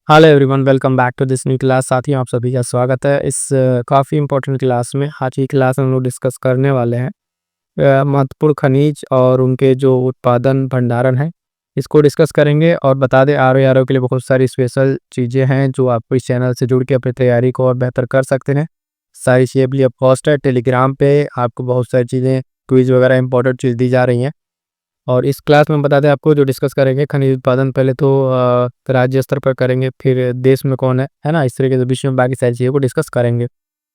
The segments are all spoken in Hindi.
Hello everyone, welcome back to this new class. साथियों, आप सभी का स्वागत है इस काफ़ी इम्पोर्टेंट क्लास में। आज की क्लास में हम लोग डिस्कस करने वाले हैं महत्वपूर्ण खनिज और उनके जो उत्पादन भंडारण है, इसको डिस्कस करेंगे। और बता दें, आर के लिए बहुत सारी स्पेशल चीज़ें हैं जो आप इस चैनल से जुड़ के अपनी तैयारी को और बेहतर कर सकते हैं। सारी चीज़ें भी अब कॉस्ट है। टेलीग्राम पे आपको बहुत सारी चीज़ें, क्विज वगैरह इंपॉर्टेंट चीज़ दी जा रही हैं। और इस क्लास में बता दें आपको, जो डिस्कस करेंगे खनिज उत्पादन पहले तो राज्य स्तर पर करेंगे, फिर देश में कौन है ना, इस तरीके से विश्व में बाकी सारी चीज़ों को डिस्कस करेंगे।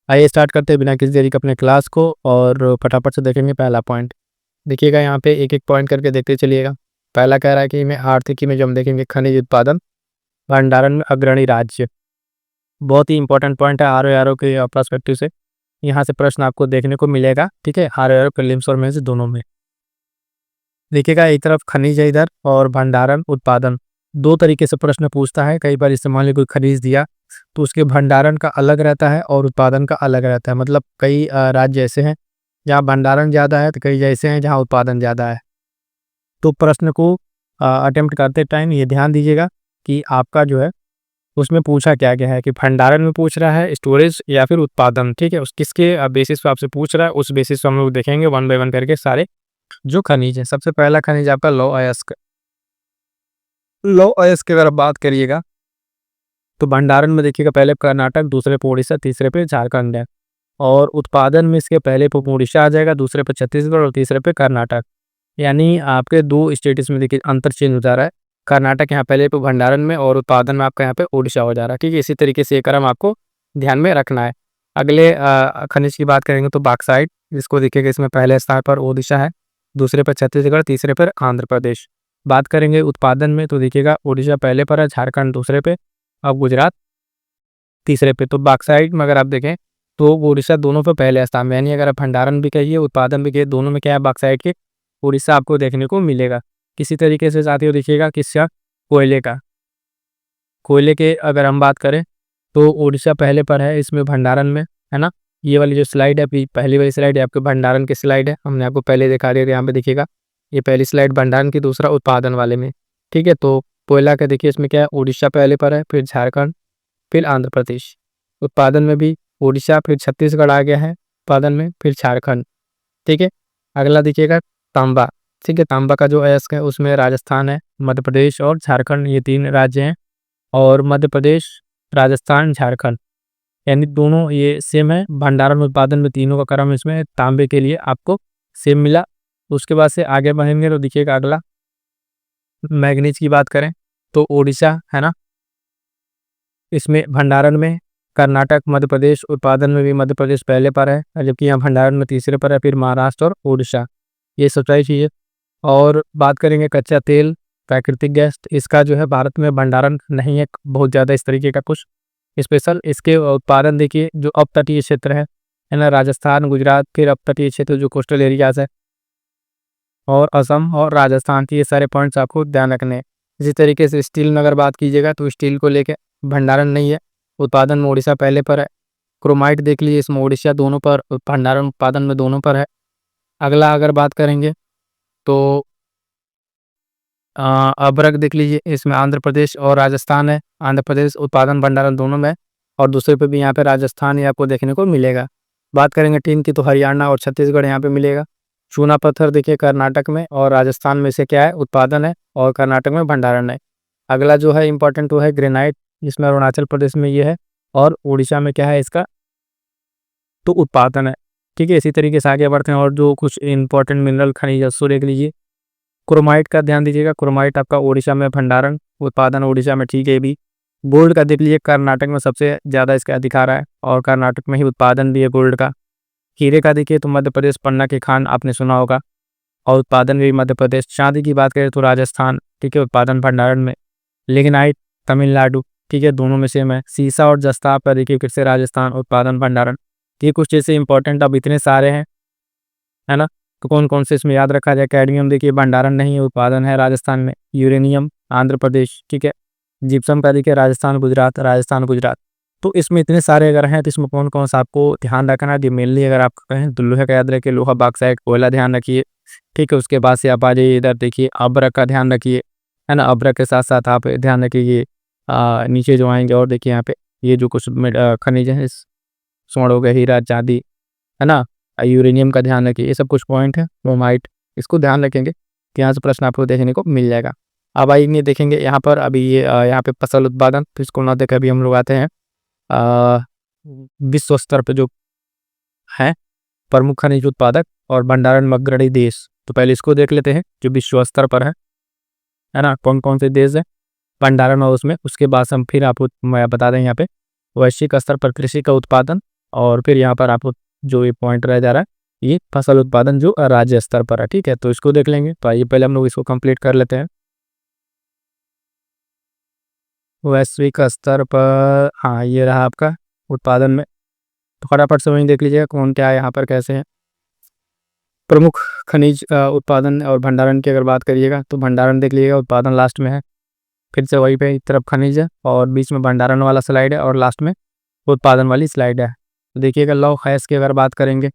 आइए स्टार्ट करते हैं बिना किसी देरी के अपने क्लास को, और फटाफट से देखेंगे पहला पॉइंट। देखिएगा यहाँ पे एक एक पॉइंट करके देखते चलिएगा। पहला कह रहा है कि में आर्थिकी में जो हम देखेंगे खनिज उत्पादन भंडारण में अग्रणी राज्य। बहुत ही इंपॉर्टेंट पॉइंट है आर के पर्सपेक्टिव से। यहाँ से प्रश्न आपको देखने को मिलेगा, ठीक है, आर प्रीलिम्स और मेंस दोनों में। देखिएगा, एक तरफ खनिज है इधर, और भंडारण उत्पादन दो तरीके से प्रश्न पूछता है। कई बार इससे मान लीजिए कोई खनिज दिया तो उसके भंडारण का अलग रहता है और उत्पादन का अलग रहता है। मतलब कई राज्य ऐसे हैं जहाँ भंडारण ज़्यादा है, तो कई ऐसे हैं जहाँ उत्पादन ज़्यादा है। तो प्रश्न को अटेम्प्ट करते टाइम ये ध्यान दीजिएगा कि आपका जो है उसमें पूछा क्या गया है, कि भंडारण में पूछ रहा है, स्टोरेज, या फिर उत्पादन। ठीक है, उस किसके बेसिस पे आपसे पूछ रहा है, उस बेसिस पे हम लोग देखेंगे वन बाय वन करके सारे जो खनिज है। सबसे पहला खनिज आपका लौह अयस्क। लौह अयस्क की अगर आप बात करिएगा तो भंडारण में देखिएगा, पहले कर्नाटक, दूसरे पे उड़ीसा, तीसरे पे झारखंड है। और उत्पादन में इसके पहले पे उड़ीसा आ जाएगा, दूसरे पे छत्तीसगढ़ और तीसरे पे कर्नाटक। यानी आपके दो स्टेट इसमें देखिए अंतर चेंज हो जा रहा है। कर्नाटक यहाँ पहले पे भंडारण में, और उत्पादन में आपका यहाँ पे उड़ीसा हो जा रहा है। ठीक है, इसी तरीके से ये क्रम आपको ध्यान में रखना है। अगले खनिज की बात करेंगे तो बॉक्साइट, जिसको देखिएगा इसमें पहले स्थान पर ओडिशा है, दूसरे पर छत्तीसगढ़, तीसरे पर आंध्र प्रदेश। बात करेंगे उत्पादन में तो देखिएगा उड़ीसा पहले पर है, झारखंड दूसरे पे, अब गुजरात तीसरे पे। तो बॉक्साइट में अगर आप देखें तो उड़ीसा दोनों पे पहले स्थान में। यानी अगर आप भंडारण भी कहिए, उत्पादन भी कहिए, दोनों में क्या है, बॉक्साइट के उड़ीसा आपको देखने को मिलेगा। किसी तरीके से साथियों देखिएगा किसका, कोयले का। कोयले के अगर हम बात करें तो उड़ीसा पहले पर है इसमें भंडारण में, है ना। ये वाली जो स्लाइड है, पहली वाली स्लाइड है आपके भंडारण की स्लाइड है, हमने आपको पहले दिखा दिया। यहाँ पे देखिएगा, ये पहली स्लाइड भंडारण की, दूसरा उत्पादन वाले में। ठीक है, तो कोयला का देखिए इसमें क्या है, उड़ीसा पहले पर है, फिर झारखंड, फिर आंध्र प्रदेश। उत्पादन में भी उड़ीसा, फिर छत्तीसगढ़ आ गया है उत्पादन में, फिर झारखंड। ठीक है, अगला देखिएगा तांबा। ठीक है, तांबा का जो अयस्क है उसमें राजस्थान है, मध्य प्रदेश और झारखंड, ये तीन राज्य हैं। और मध्य प्रदेश, राजस्थान, झारखंड, यानी दोनों ये सेम है। भंडारण उत्पादन में तीनों का क्रम इसमें तांबे के लिए आपको सेम मिला। उसके बाद से आगे बढ़ेंगे तो देखिएगा अगला मैग्नीज की बात करें तो उड़ीसा है ना, इसमें भंडारण में कर्नाटक, मध्य प्रदेश, उत्पादन में भी मध्य प्रदेश पहले पर है, जबकि यहाँ भंडारण में तीसरे पर है, फिर महाराष्ट्र और उड़ीसा। ये सच्चाई चीज़। और बात करेंगे कच्चा तेल, प्राकृतिक गैस, इसका जो है भारत में भंडारण नहीं है बहुत ज़्यादा इस तरीके का कुछ स्पेशल। इसके उत्पादन देखिए जो अपतटीय क्षेत्र है ना, राजस्थान, गुजरात, फिर अपतटीय क्षेत्र जो कोस्टल एरियाज है, और असम और राजस्थान के, ये सारे पॉइंट्स आपको ध्यान रखने हैं। इसी तरीके से स्टील में अगर बात कीजिएगा तो स्टील को लेके भंडारण नहीं है, उत्पादन में उड़ीसा पहले पर है। क्रोमाइट देख लीजिए, इसमें उड़ीसा दोनों पर, भंडारण उत्पादन में दोनों पर है। अगला अगर बात करेंगे तो अभ्रक देख लीजिए, इसमें आंध्र प्रदेश और राजस्थान है। आंध्र प्रदेश उत्पादन भंडारण दोनों में, और दूसरे पे भी यहाँ पे राजस्थान ही आपको देखने को मिलेगा। बात करेंगे टीन की तो हरियाणा और छत्तीसगढ़ यहाँ पे मिलेगा। चूना पत्थर देखिए कर्नाटक में, और राजस्थान में से क्या है, उत्पादन है, और कर्नाटक में भंडारण है। अगला जो है इंपॉर्टेंट वो है ग्रेनाइट, जिसमें अरुणाचल प्रदेश में ये है, और उड़ीसा में क्या है इसका, तो उत्पादन है। ठीक है, इसी तरीके से आगे बढ़ते हैं। और जो कुछ इंपॉर्टेंट मिनरल खनिज है देख लीजिए। क्रोमाइट का ध्यान दीजिएगा, क्रोमाइट आपका उड़ीसा में भंडारण, उत्पादन उड़ीसा में। ठीक है भी। गोल्ड का देख लीजिए, कर्नाटक में सबसे ज़्यादा इसका अधिकार है, और कर्नाटक में ही उत्पादन भी है गोल्ड का। हीरे का देखिए तो मध्य प्रदेश, पन्ना की खान आपने सुना होगा, और उत्पादन भी मध्य प्रदेश। चांदी की बात करें तो राजस्थान, ठीक है, उत्पादन भंडारण में। लिग्नाइट तमिलनाडु, ठीक है, दोनों में सेम है। सीसा और जस्ता आपका देखिए फिर से राजस्थान, उत्पादन भंडारण। ये कुछ चीज़ें इंपॉर्टेंट, अब इतने सारे हैं, है ना। तो कौन कौन से इसमें याद रखा जाए, कैडमियम देखिए भंडारण नहीं है, उत्पादन है राजस्थान में। यूरेनियम आंध्र प्रदेश, ठीक है। जिप्सम का देखिए राजस्थान गुजरात, राजस्थान गुजरात। तो इसमें इतने सारे अगर हैं तो इसमें कौन कौन सा आपको ध्यान रखना है, मेनली अगर आप कहें तो लोहे का याद रखिए, लोहा, बॉक्साइट, कोयला ध्यान रखिए। ठीक है, उसके बाद से आप आ जाइए इधर देखिए अब्रक का ध्यान रखिए, है ना। अब्रक के साथ साथ आप ध्यान रखिए नीचे जो आएंगे और देखिए यहाँ पे ये जो कुछ खनिज है, स्वर्ण हो गया, हीरा, चांदी, है ना, यूरेनियम का ध्यान रखिए। ये सब कुछ पॉइंट है, क्रोमाइट, इसको ध्यान रखेंगे कि यहाँ से प्रश्न आपको देखने को मिल जाएगा। अब आइए देखेंगे यहाँ पर, अभी ये यहाँ पे फसल उत्पादन, तो इसको ना देख अभी हम लोग आते हैं विश्व स्तर पे जो है प्रमुख खनिज उत्पादक और भंडारण में अग्रणी देश। तो पहले इसको देख लेते हैं जो विश्व स्तर पर है ना, कौन कौन से देश है भंडारण और उसमें। उसके बाद हम फिर आपको मैं बता दें यहाँ पे वैश्विक स्तर पर कृषि का उत्पादन, और फिर यहाँ पर आपको जो ये पॉइंट रह जा रहा है ये फसल उत्पादन जो राज्य स्तर पर है। ठीक है, तो इसको देख लेंगे। तो आइए पहले हम लोग इसको कंप्लीट कर लेते हैं। वैश्विक स्तर पर, हाँ ये रहा आपका उत्पादन में। तो फटाफट से वहीं देख लीजिएगा कौन क्या है यहाँ पर, कैसे है प्रमुख खनिज उत्पादन और भंडारण की अगर बात करिएगा तो भंडारण देख लीजिएगा, उत्पादन लास्ट में है। फिर से वहीं पे एक तरफ खनिज है और बीच में भंडारण वाला स्लाइड है और लास्ट में उत्पादन वाली स्लाइड है। तो देखिएगा लौ हैश की अगर बात करेंगे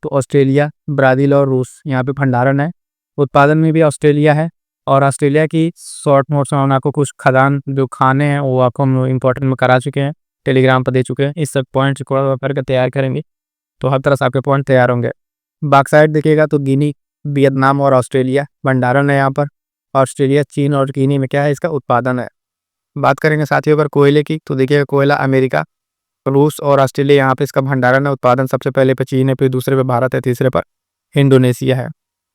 तो ऑस्ट्रेलिया, ब्राज़ील और रूस यहाँ पे भंडारण है। उत्पादन में भी ऑस्ट्रेलिया है, और ऑस्ट्रेलिया की शॉर्ट नोट्स में आपको कुछ खदान जो खाने हैं वो आपको हम इंपॉर्टेंट में करा चुके हैं, टेलीग्राम पर दे चुके हैं। इस सब पॉइंट को करके तैयार करेंगे तो हर तरह से आपके पॉइंट तैयार होंगे। बाक्साइड देखिएगा तो गिनी, वियतनाम और ऑस्ट्रेलिया भंडारण है यहाँ पर। ऑस्ट्रेलिया, चीन और गिनी में क्या है, इसका उत्पादन है। बात करेंगे साथियों अगर कोयले की, तो देखिएगा कोयला अमेरिका, रूस और ऑस्ट्रेलिया यहाँ पे इसका भंडारण है। उत्पादन सबसे पहले पे चीन है, फिर दूसरे पे भारत है, तीसरे पर इंडोनेशिया है।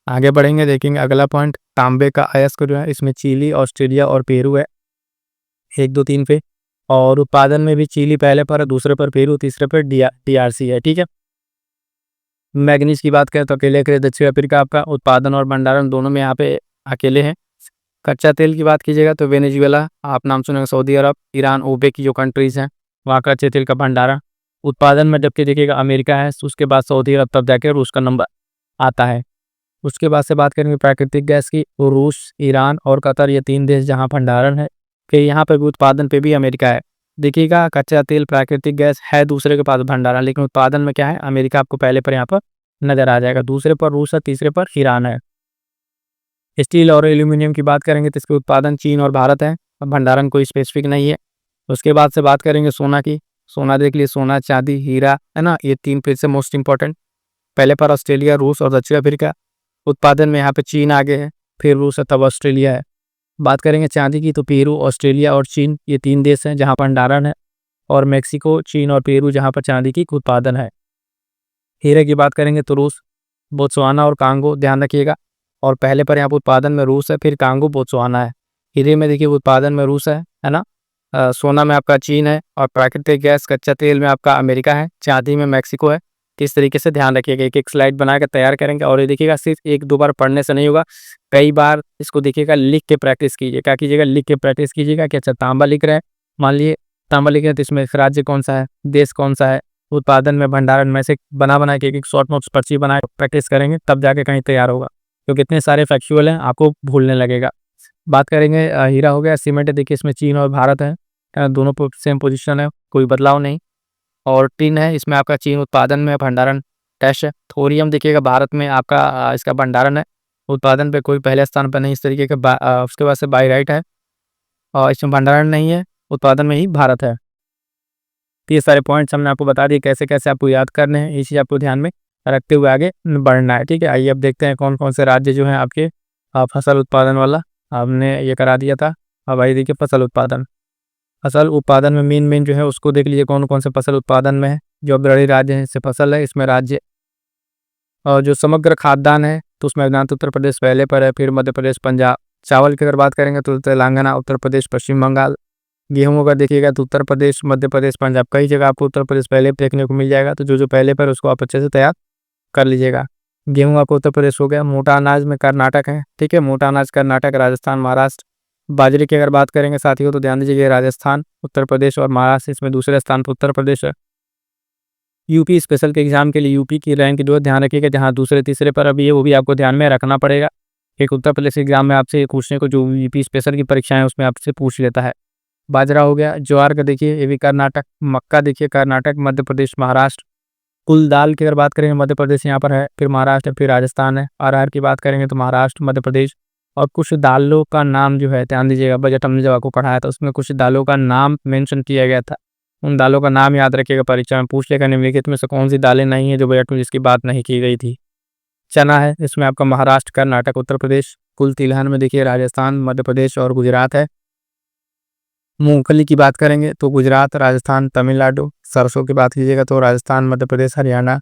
आगे बढ़ेंगे, देखेंगे अगला पॉइंट तांबे का अयस्क जो है, इसमें चिली, ऑस्ट्रेलिया और पेरू है 1 2 3 पे। और उत्पादन में भी चिली पहले पर है, दूसरे पर पेरू, तीसरे पर DRC है। ठीक है, मैग्नीज की बात करें तो अकेले दक्षिण अफ्रीका आपका उत्पादन और भंडारण दोनों में यहाँ पे अकेले हैं। कच्चा तेल की बात कीजिएगा तो वेनेजुएला, आप नाम सुनेंगे, सऊदी अरब, ईरान, ओपेक की जो कंट्रीज हैं वहाँ का कच्चे तेल का भंडारण। उत्पादन में जबकि देखिएगा अमेरिका है, उसके बाद सऊदी अरब, तब जाके रूस का नंबर आता है। उसके बाद से बात करेंगे प्राकृतिक गैस की, तो रूस, ईरान और कतर, ये 3 देश जहाँ भंडारण है। फिर यहाँ पर भी उत्पादन पे भी अमेरिका है। देखिएगा कच्चा तेल, प्राकृतिक गैस है दूसरे के पास भंडारण, लेकिन उत्पादन में क्या है, अमेरिका आपको पहले पर यहाँ पर नजर आ जाएगा, दूसरे पर रूस है, तीसरे पर ईरान है। स्टील और एल्यूमिनियम की बात करेंगे तो इसके उत्पादन चीन और भारत है, भंडारण कोई स्पेसिफिक नहीं है। उसके बाद से बात करेंगे सोना की, सोना देख लिए, सोना, चांदी, हीरा, है ना, ये 3 फिर से मोस्ट इंपॉर्टेंट। पहले पर ऑस्ट्रेलिया, रूस और दक्षिण अफ्रीका। उत्पादन में यहाँ पे चीन आगे है, फिर रूस है, तब ऑस्ट्रेलिया है। बात करेंगे चांदी की तो पेरू, ऑस्ट्रेलिया और चीन, ये 3 देश हैं जहाँ भंडारण है, और मैक्सिको, चीन और पेरू जहाँ पर चांदी की उत्पादन है। हीरे की बात करेंगे तो रूस, बोत्सवाना और कांगो, ध्यान रखिएगा। और पहले पर यहाँ पर उत्पादन में रूस है, फिर कांगो, बोत्सवाना है। हीरे में देखिए उत्पादन में रूस है ना। सोना में आपका चीन है, और प्राकृतिक गैस, कच्चा तेल में आपका अमेरिका है, चांदी में मैक्सिको है। इस तरीके से ध्यान रखिएगा, एक एक स्लाइड बना के तैयार करेंगे। और ये देखिएगा सिर्फ 1 2 बार पढ़ने से नहीं होगा, कई बार इसको देखिएगा लिख के प्रैक्टिस कीजिए। क्या कीजिएगा, लिख के प्रैक्टिस कीजिएगा कि अच्छा तांबा लिख रहे हैं, मान लिए तांबा लिख रहे हैं तो इसमें राज्य कौन सा है, देश कौन सा है, उत्पादन में, भंडारण में, से बना के एक शॉर्ट नोट्स पर्ची बनाए प्रैक्टिस करेंगे तब जाके कहीं तैयार होगा, क्योंकि इतने सारे फैक्चुअल हैं आपको भूलने लगेगा। बात करेंगे हीरा हो गया, सीमेंट देखिए इसमें चीन और भारत है, दोनों सेम पोजीशन है, कोई बदलाव नहीं। और टिन है, इसमें आपका चीन उत्पादन में, भंडारण कैश है। थोरियम देखिएगा भारत में आपका इसका भंडारण है, उत्पादन पे कोई पहले स्थान पर नहीं, इस तरीके के उसके बाद से बाइराइट है, और इसमें भंडारण नहीं है, उत्पादन में ही भारत है। तो ये सारे पॉइंट्स हमने आपको बता दिए कैसे कैसे आपको याद करने हैं, ये चीज़ आपको ध्यान में रखते हुए आगे बढ़ना है। ठीक है, आइए अब देखते हैं कौन कौन से राज्य जो हैं आपके फसल उत्पादन वाला हमने ये करा दिया था। अब आइए देखिए फसल उत्पादन। फसल उत्पादन में मेन जो है उसको देख लीजिए कौन कौन से फसल उत्पादन में है। जो अग्रणी राज्य है इससे फसल है, इसमें राज्य और जो समग्र खाद्यान्न है तो उसमें उत्तर प्रदेश पहले पर है, फिर मध्य प्रदेश, पंजाब। चावल की अगर बात करेंगे तो तेलंगाना, उत्तर प्रदेश, पश्चिम बंगाल। गेहूँ अगर देखिएगा तो उत्तर प्रदेश, मध्य प्रदेश, पंजाब, कई जगह आपको उत्तर प्रदेश पहले देखने को मिल जाएगा। तो जो पहले पर उसको आप अच्छे से तैयार कर लीजिएगा। गेहूँ आपको उत्तर प्रदेश हो गया। मोटा अनाज में कर्नाटक है, ठीक है, मोटा अनाज कर्नाटक, राजस्थान, महाराष्ट्र। बाजरे की अगर बात करेंगे साथियों तो ध्यान दीजिए राजस्थान, उत्तर प्रदेश और महाराष्ट्र, इसमें दूसरे स्थान पर उत्तर प्रदेश है। यूपी स्पेशल के एग्जाम के लिए यूपी की रैंक जो ध्यान रखिएगा, जहाँ दूसरे तीसरे पर अभी है वो भी आपको ध्यान में रखना पड़ेगा। एक उत्तर प्रदेश एग्जाम में आपसे पूछने को जो यूपी स्पेशल की परीक्षाएं है उसमें आपसे पूछ लेता है। बाजरा हो गया। ज्वार का देखिए ये भी कर्नाटक। मक्का देखिए कर्नाटक, मध्य प्रदेश, महाराष्ट्र। कुल दाल की अगर बात करेंगे मध्य प्रदेश यहाँ पर है, फिर महाराष्ट्र, फिर राजस्थान है। अरहर की बात करेंगे तो महाराष्ट्र, मध्य प्रदेश, और कुछ दालों का नाम जो है, ध्यान दीजिएगा, बजट हमने जब आपको पढ़ाया था उसमें कुछ दालों का नाम मेंशन किया गया था। उन दालों का नाम याद रखिएगा, परीक्षा में पूछ लेगा निम्नलिखित में से कौन सी दालें नहीं है जो बजट में जिसकी बात नहीं की गई थी। चना है, इसमें आपका महाराष्ट्र, कर्नाटक, उत्तर प्रदेश। कुल तिलहन में देखिए राजस्थान, मध्य प्रदेश और गुजरात है। मूंगफली की बात करेंगे तो गुजरात, राजस्थान, तमिलनाडु। सरसों की बात कीजिएगा तो राजस्थान, मध्य प्रदेश, हरियाणा।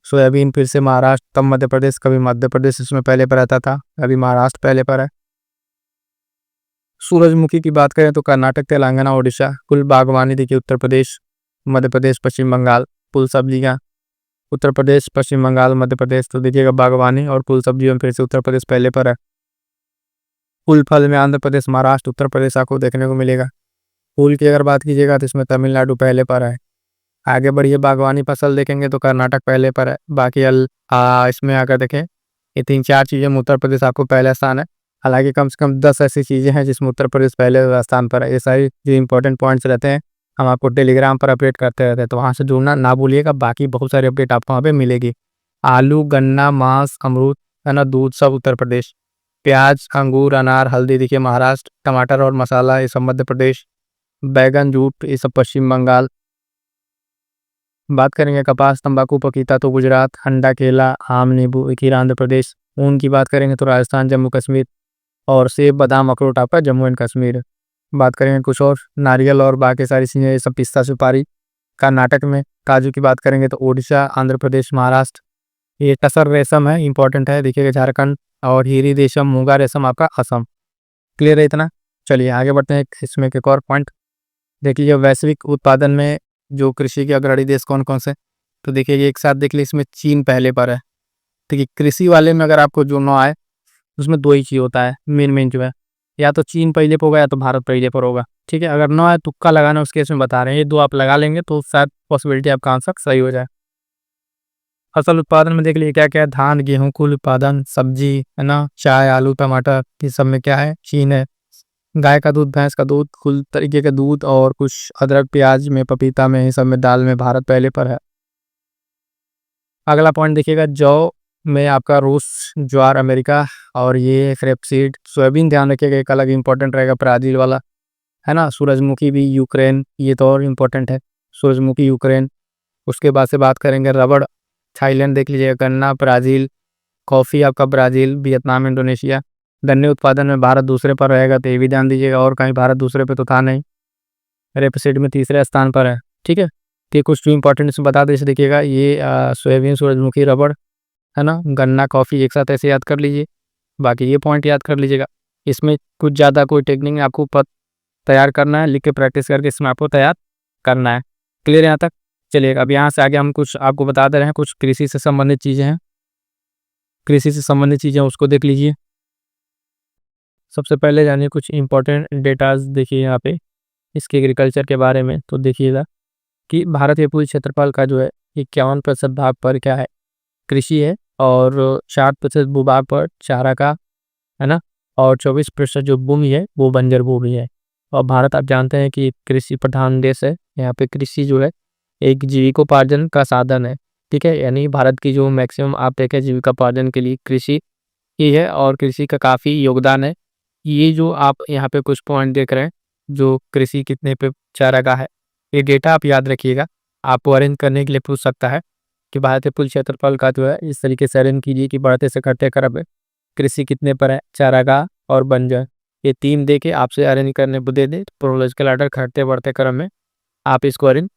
सोयाबीन फिर से महाराष्ट्र, तब मध्य प्रदेश, कभी मध्य प्रदेश इसमें पहले पर आता था, अभी महाराष्ट्र पहले पर है। सूरजमुखी की बात करें तो कर्नाटक, तेलंगाना, ओडिशा। कुल बागवानी देखिए उत्तर प्रदेश, मध्य प्रदेश, पश्चिम बंगाल। फूल सब्जियां उत्तर प्रदेश, पश्चिम बंगाल, मध्य प्रदेश। तो देखिएगा बागवानी और फूल सब्जियों में फिर से उत्तर प्रदेश पहले पर है। फूल फल में आंध्र प्रदेश, महाराष्ट्र, उत्तर प्रदेश आपको देखने को मिलेगा। फूल की अगर बात कीजिएगा तो इसमें तमिलनाडु पहले पर है। आगे बढ़िए, बागवानी फसल देखेंगे तो कर्नाटक पहले पर है। बाकी इसमें अगर देखें ये 3-4 चीज़ें में उत्तर प्रदेश आपको पहला स्थान है। हालांकि कम से कम 10 ऐसी चीज़ें हैं जिसमें उत्तर प्रदेश पहले स्थान पर है। ये सारी जो इंपॉर्टेंट पॉइंट्स रहते हैं हम आपको टेलीग्राम पर अपडेट करते रहते हैं, तो वहाँ से जुड़ना ना भूलिएगा। बाकी बहुत सारी अपडेट आपको वहाँ पे मिलेगी। आलू, गन्ना, मांस, अमरूद, है ना, दूध, सब उत्तर प्रदेश। प्याज, अंगूर, अनार, हल्दी देखिए महाराष्ट्र। टमाटर और मसाला ये सब मध्य प्रदेश। बैगन, जूट ये सब पश्चिम बंगाल। बात करेंगे कपास, तंबाकू, पपीता तो गुजरात। अंडा, केला, आम, नींबू खीरा आंध्र प्रदेश। ऊन की बात करेंगे तो राजस्थान, जम्मू कश्मीर। और सेब, बादाम, अखरोट आपका जम्मू एंड कश्मीर। बात करेंगे कुछ और, नारियल और बाकी सारी चीज़ें ये सब पिस्ता, सुपारी कर्नाटक में। काजू की बात करेंगे तो ओडिशा, आंध्र प्रदेश, महाराष्ट्र। ये टसर रेशम है, इंपॉर्टेंट है, देखिएगा झारखंड। और हीरी रेशम, मूंगा रेशम आपका असम। क्लियर है इतना? चलिए आगे बढ़ते हैं। इसमें एक और पॉइंट देख लीजिए, वैश्विक उत्पादन में जो कृषि के अग्रणी देश कौन कौन से। तो देखिए ये एक साथ देख लीजिए, इसमें चीन पहले पर है। ठीक है, कृषि वाले में अगर आपको जो ना आए उसमें दो ही चीज़ होता है मेन जो है, या तो चीन पहले पर होगा या तो भारत पहले पर होगा। ठीक है, अगर ना आए तुक्का लगाना उसके इसमें बता रहे हैं, ये दो आप लगा लेंगे तो शायद पॉसिबिलिटी आपका आंसर सही हो जाए। फसल उत्पादन में देख लीजिए क्या क्या है, धान, गेहूं। कुल उत्पादन सब्जी, है ना, चाय, आलू, टमाटर, ये सब में क्या है, चीन है। गाय का दूध, भैंस का दूध, कुल तरीके के दूध और कुछ अदरक, प्याज में, पपीता में, ये सब में, दाल में भारत पहले पर है। अगला पॉइंट देखिएगा, जौ में आपका रूस, ज्वार अमेरिका। और ये रेपसीड, सोयाबीन ध्यान रखिएगा एक अलग इंपॉर्टेंट रहेगा, ब्राजील वाला, है ना। सूरजमुखी भी यूक्रेन, ये तो और इम्पोर्टेंट है, सूरजमुखी यूक्रेन। उसके बाद से बात करेंगे रबड़, थाईलैंड देख लीजिएगा। गन्ना, ब्राज़ील। कॉफ़ी आपका ब्राज़ील, वियतनाम, इंडोनेशिया। गन्ने उत्पादन में भारत दूसरे पर रहेगा, तो ये भी ध्यान दीजिएगा, और कहीं भारत दूसरे पे तो था नहीं। रेपसीड में तीसरे स्थान पर है। ठीक है, तो ये कुछ जो इंपॉर्टेंट इसमें बता दें, इसे देखिएगा। ये सोयाबीन, सूरजमुखी, रबड़, है ना, गन्ना, कॉफ़ी एक साथ ऐसे याद कर लीजिए। बाकी ये पॉइंट याद कर लीजिएगा। इसमें कुछ ज़्यादा कोई टेक्निक नहीं, आपको तैयार करना है, लिख के प्रैक्टिस करके इसमें आपको तैयार करना है। क्लियर यहाँ तक? चलिए अब यहाँ से आगे हम कुछ आपको बता दे रहे हैं, कुछ कृषि से संबंधित चीज़ें हैं। कृषि से संबंधित चीज़ें उसको देख लीजिए। सबसे पहले जानिए कुछ इंपॉर्टेंट डेटाज देखिए यहाँ पे इसके एग्रीकल्चर के बारे में। तो देखिएगा कि भारत के पूरे क्षेत्रफल का जो है 51% भाग पर क्या है, कृषि है। और 60% भूभाग पर चारा का, है ना। और 24% जो भूमि है वो बंजर भूमि है। और भारत आप जानते हैं कि कृषि प्रधान देश है। यहाँ पे कृषि जो है एक जीविकोपार्जन का साधन है। ठीक है, यानी भारत की जो मैक्सिमम आप देखें जीविकोपार्जन के लिए कृषि ही है, और कृषि का काफ़ी योगदान है। ये जो आप यहाँ पे कुछ पॉइंट देख रहे हैं, जो कृषि कितने पे चारागाह है, ये डेटा आप याद रखिएगा। आपको अरेंज करने के लिए पूछ सकता है कि भारत के कुल क्षेत्रफल का जो है इस तरीके से अरेंज कीजिए कि बढ़ते से घटते क्रम में कृषि कितने पर है, चारागाह और बंजर, ये 3 दे के आपसे अरेंज करने को दे दे, प्रोलॉजिकल आर्डर घटते बढ़ते क्रम में आप इसको अरेंज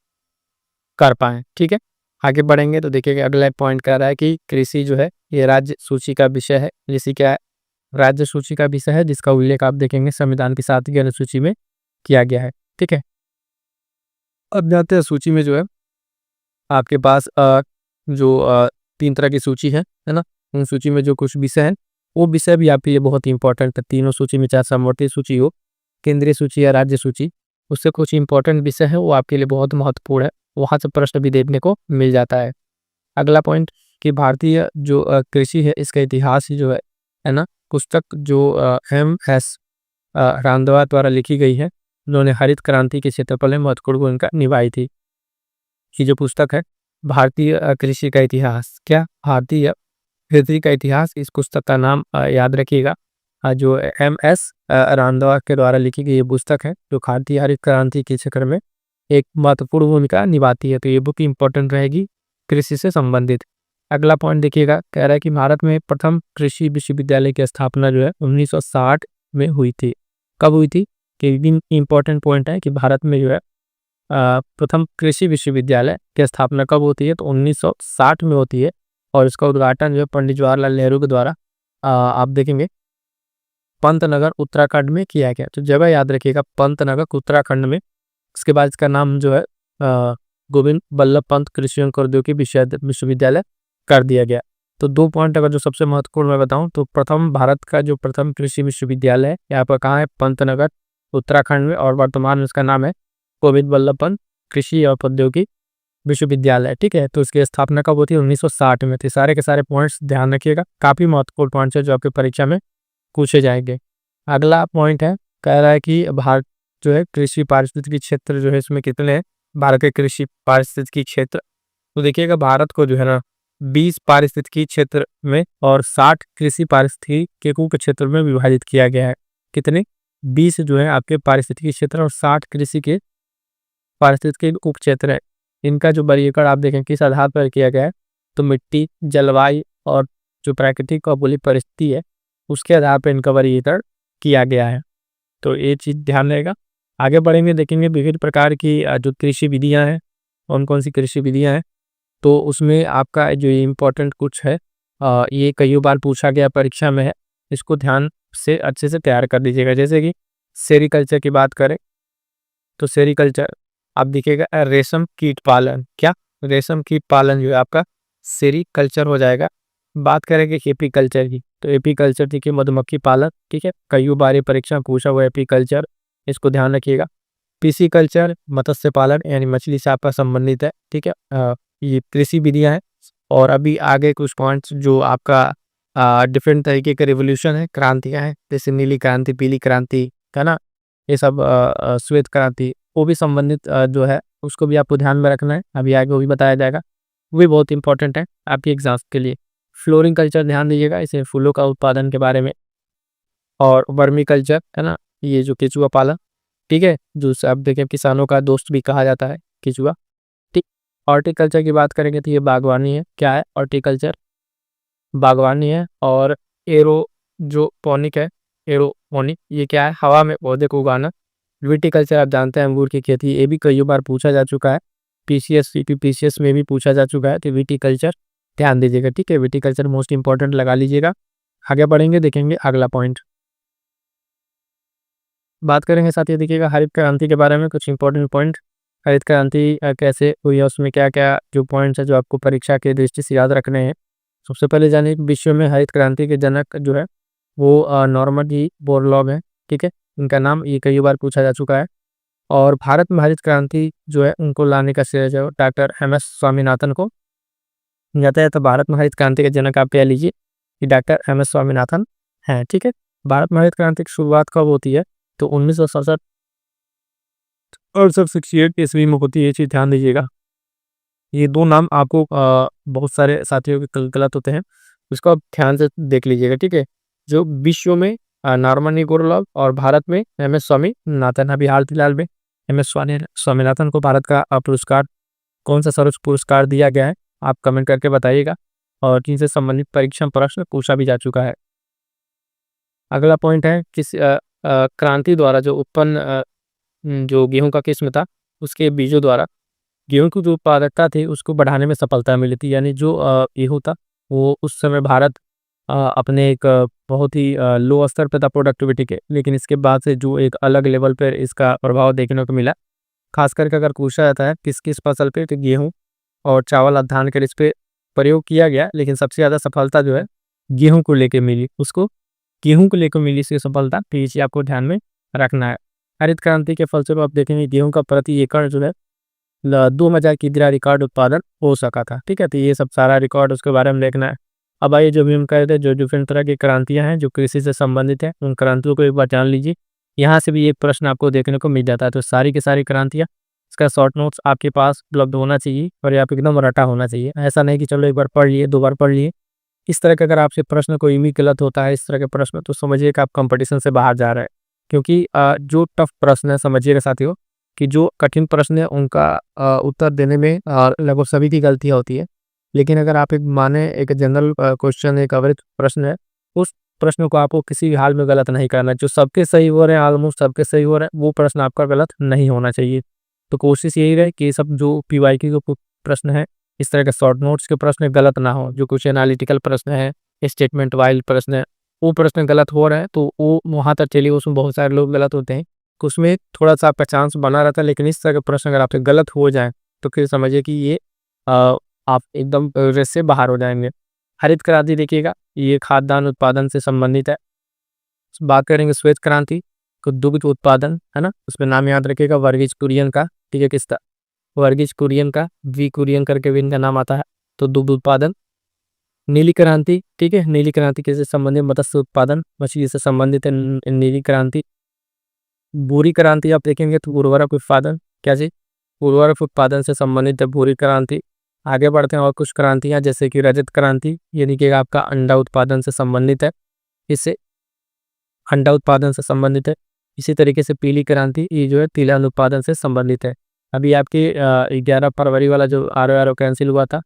कर पाएँ। ठीक है, आगे बढ़ेंगे तो देखिएगा अगला पॉइंट कह रहा है कि कृषि जो है ये राज्य सूची का विषय है। कृषि क्या है, राज्य सूची का विषय है, जिसका उल्लेख आप देखेंगे संविधान की 7वीं अनुसूची में किया गया है। ठीक है, अब जाते हैं सूची में जो है आपके पास जो 3 तरह की सूची है ना। उन सूची में जो कुछ विषय हैं वो विषय भी आपके लिए बहुत इंपॉर्टेंट है। तीनों सूची में, चाहे समवर्ती सूची हो, केंद्रीय सूची या राज्य सूची, उससे कुछ इंपॉर्टेंट विषय है वो आपके लिए बहुत महत्वपूर्ण है। वहाँ से प्रश्न भी देखने को मिल जाता है। अगला पॉइंट कि भारतीय जो कृषि है इसका इतिहास ही जो है ना, पुस्तक जो M.S. रामदवा द्वारा लिखी गई है, उन्होंने हरित क्रांति के क्षेत्रफल में महत्वपूर्ण भूमिका निभाई थी। ये जो पुस्तक है भारतीय कृषि का इतिहास, क्या भारतीय कृषि का इतिहास, इस पुस्तक का नाम याद रखिएगा। जो MS रामदावा के द्वारा लिखी गई ये पुस्तक है, जो भारतीय हरित क्रांति के चक्र में एक महत्वपूर्ण भूमिका निभाती है। तो ये बुक इंपॉर्टेंट रहेगी कृषि से संबंधित। अगला पॉइंट देखिएगा, कह रहा है कि भारत में प्रथम कृषि विश्वविद्यालय की स्थापना जो है 1960 में हुई थी। कब हुई थी? कि इंपॉर्टेंट पॉइंट है कि भारत में जो है प्रथम कृषि विश्वविद्यालय की स्थापना कब होती है? तो 1960 में होती है। और इसका उद्घाटन जो है पंडित जवाहरलाल नेहरू के द्वारा आप देखेंगे पंतनगर उत्तराखंड में किया गया। तो जगह याद रखिएगा, पंतनगर उत्तराखंड में। इसके बाद इसका नाम जो है गोविंद बल्लभ पंत कृषि एवं प्रौद्योगिकी विश्वविद्यालय कर दिया गया। तो 2 पॉइंट अगर जो सबसे महत्वपूर्ण मैं बताऊं तो प्रथम भारत का जो प्रथम कृषि विश्वविद्यालय है यहाँ पर कहाँ है? पंतनगर उत्तराखंड में। और वर्तमान में इसका नाम है गोविंद बल्लभ पंत कृषि और प्रौद्योगिकी विश्वविद्यालय। ठीक है, तो इसकी स्थापना कब होती है? 1960 में। तो सारे के सारे पॉइंट्स ध्यान रखिएगा, काफी महत्वपूर्ण पॉइंट्स है जो आपकी परीक्षा में पूछे जाएंगे। अगला पॉइंट है, कह रहा है कि भारत जो है कृषि पारिस्थितिकी क्षेत्र जो है इसमें कितने हैं? भारत के कृषि पारिस्थितिकी क्षेत्र, तो देखिएगा भारत को जो है ना 20 पारिस्थितिकी क्षेत्र में और 60 कृषि पारिस्थितिकी के क्षेत्र में विभाजित किया गया है। कितने? 20 जो है आपके पारिस्थितिकी क्षेत्र और 60 कृषि के पारिस्थितिकी उप क्षेत्र है। इनका जो वर्गीकरण आप देखें किस आधार पर किया गया है? तो मिट्टी, जलवायु और जो प्राकृतिक और भौगोलिक परिस्थिति है उसके आधार पर इनका वर्गीकरण किया गया है। तो ये चीज़ ध्यान रहेगा। आगे बढ़ेंगे, देखेंगे विभिन्न प्रकार की जो कृषि विधियां हैं, कौन कौन सी कृषि विधियां हैं। तो उसमें आपका जो इम्पोर्टेंट कुछ है ये कई बार पूछा गया परीक्षा में है, इसको ध्यान से अच्छे से तैयार कर दीजिएगा। जैसे कि सेरीकल्चर की बात करें तो सेरीकल्चर आप देखिएगा रेशम कीट पालन। क्या? रेशम कीट पालन जो है आपका सेरीकल्चर हो जाएगा। बात करेंगे एपीकल्चर की, तो एपीकल्चर देखिए मधुमक्खी पालन। ठीक है, कई बार ये परीक्षा में पूछा हुआ है एपीकल्चर, इसको ध्यान रखिएगा। पिसीकल्चर मत्स्य पालन यानी मछली से आपका संबंधित है। ठीक है, ये कृषि विधियां हैं। और अभी आगे कुछ पॉइंट्स जो आपका डिफरेंट तरीके के रिवोल्यूशन है, क्रांतियां हैं, जैसे नीली क्रांति, पीली क्रांति, है ना, ये सब श्वेत क्रांति, वो भी संबंधित जो है उसको भी आपको ध्यान में रखना है। अभी आगे वो भी बताया जाएगा, वो भी बहुत इंपॉर्टेंट है आपके एग्जाम्स के लिए। फ्लोरिंग कल्चर ध्यान दीजिएगा, इसे फूलों का उत्पादन के बारे में। और वर्मी कल्चर है ना, ये जो केचुआ पालन, ठीक है, जो आप देखें किसानों का दोस्त भी कहा जाता है केचुआ। ठीक, हॉर्टिकल्चर की बात करेंगे तो ये बागवानी है। क्या है? हॉर्टिकल्चर बागवानी है। और एरो जो पॉनिक है, एरोपोनिक, ये क्या है? हवा में पौधे को उगाना। विटिकल्चर आप जानते हैं अंगूर की खेती, ये भी कई बार पूछा जा चुका है, पीसीएस सीपीपीसीएस में भी पूछा जा चुका है। तो विटिकल्चर ध्यान दीजिएगा। ठीक है, विटिकल्चर मोस्ट इंपॉर्टेंट लगा लीजिएगा। आगे बढ़ेंगे, देखेंगे अगला पॉइंट, बात करेंगे साथ ही देखिएगा हरित क्रांति के बारे में कुछ इंपॉर्टेंट पॉइंट। हरित क्रांति कैसे हुई है, उसमें क्या क्या जो पॉइंट्स है जो आपको परीक्षा के दृष्टि से याद रखने हैं। सबसे पहले जानिए विश्व में हरित क्रांति के जनक जो है वो नॉर्मन बोरलॉग है। ठीक है, इनका नाम ये कई बार पूछा जा चुका है। और भारत में हरित क्रांति जो है उनको लाने का श्रेय जो डॉक्टर MS स्वामीनाथन को जाता है। तो भारत में हरित क्रांति के जनक आप कह लीजिए कि डॉक्टर MS स्वामीनाथन हैं। ठीक है, भारत में हरित क्रांति की शुरुआत कब होती है? तो 1967 और 68 ईस्वी में होती है। ये चीज़ ध्यान दीजिएगा। ये 2 नाम आपको बहुत सारे साथियों के गलत होते हैं, उसको आप ध्यान से देख लीजिएगा। ठीक है, जो विश्व में नॉर्मन बोरलॉग और भारत में MS स्वामीनाथन। अभी हाल फिलहाल में MS स्वामीनाथन को भारत का पुरस्कार, कौन सा सर्वोच्च पुरस्कार दिया गया है, आप कमेंट करके बताइएगा। और जिनसे संबंधित परीक्षा प्रश्न पूछा भी जा चुका है। अगला पॉइंट है किस क्रांति द्वारा जो उत्पन्न जो गेहूं का किस्म था उसके बीजों द्वारा गेहूं की जो उत्पादकता थी उसको बढ़ाने में सफलता मिली थी। यानी जो गेहूं था वो उस समय भारत अपने एक बहुत ही लो स्तर पे था प्रोडक्टिविटी के, लेकिन इसके बाद से जो एक अलग लेवल पर इसका प्रभाव देखने को मिला। खास करके अगर पूछा जाता है किस किस फसल पे, तो गेहूँ और चावल और धान के इस पे प्रयोग किया गया, लेकिन सबसे ज़्यादा सफलता जो है गेहूँ को लेके मिली, उसको गेहूँ को लेकर मिली इसकी सफलता। तो ये चीज़ आपको ध्यान में रखना है। हरित क्रांति के फलस्वरूप आप देखेंगे गेहूं का प्रति एकड़ जो है 2000 किग्रा रिकॉर्ड उत्पादन हो सका था। ठीक है, तो ये सब सारा रिकॉर्ड उसके बारे में देखना है। अब आइए जो भी हम कह रहे थे, जो डिफरेंट तरह की क्रांतियां हैं जो कृषि से संबंधित है, उन क्रांतियों को एक बार जान लीजिए। यहाँ से भी एक प्रश्न आपको देखने को मिल जाता है। तो सारी की सारी क्रांतियाँ, इसका शॉर्ट नोट्स आपके पास उपलब्ध होना चाहिए और ये आप एकदम रटा होना चाहिए। ऐसा नहीं कि चलो एक बार पढ़ लिए, 2 बार पढ़ लिए, इस तरह का अगर आपसे प्रश्न कोई भी गलत होता है इस तरह के प्रश्न, तो समझिए कि आप कंपटीशन से बाहर जा रहे हैं। क्योंकि जो टफ प्रश्न है, समझिएगा साथियों, कि जो कठिन प्रश्न है उनका उत्तर देने में लगभग सभी की गलतियाँ होती है। लेकिन अगर आप एक माने एक जनरल क्वेश्चन, एक एवरेज प्रश्न है, उस प्रश्न को आपको किसी भी हाल में गलत नहीं करना है। जो सबके सही हो रहे हैं, ऑलमोस्ट सबके सही हो रहे हैं, वो प्रश्न आपका गलत नहीं होना चाहिए। तो कोशिश यही रहे कि ये सब जो पीवाईक्यू के प्रश्न है, इस तरह के शॉर्ट नोट्स के प्रश्न गलत ना हो। जो कुछ एनालिटिकल प्रश्न है, स्टेटमेंट वाइज प्रश्न है, वो प्रश्न गलत हो रहे हैं तो वो वहाँ तक चलिए, उसमें बहुत सारे लोग गलत होते हैं, तो उसमें थोड़ा-सा आपका चांस बना रहता है। लेकिन इस तरह के प्रश्न अगर आपसे गलत हो जाएँ, तो फिर समझिए कि ये अ, आप एकदम रेस से बाहर हो जाएँगे। हरित क्रांति देखिएगा, ये खाद्यान्न उत्पादन से संबंधित है। बात करेंगे श्वेत क्रांति, तो दुग्ध उत्पादन, है ना? उसमें नाम याद रखिएगा वर्गीज कुरियन का, ठीक है? किसका? वर्गीज कुरियन का, वी कुरियन करके भी इनका नाम आता है। तो दुग्ध उत्पादन। नीली क्रांति, ठीक है? नीली क्रांति किससे संबंधित? मत्स्य उत्पादन, मछली से संबंधित है नीली क्रांति। भूरी क्रांति आप देखेंगे तो उर्वरक उत्पादन, क्या चीज़? उर्वरक उत्पादन से संबंधित है भूरी क्रांति। आगे बढ़ते हैं और कुछ क्रांतियाँ, जैसे कि रजत क्रांति, यानी कि आपका अंडा उत्पादन से संबंधित है। इससे अंडा उत्पादन से संबंधित है। इसी तरीके से पीली क्रांति, ये जो है तिलहन उत्पादन से संबंधित है। अभी आपकी 11 फरवरी वाला जो आरओ कैंसिल हुआ था,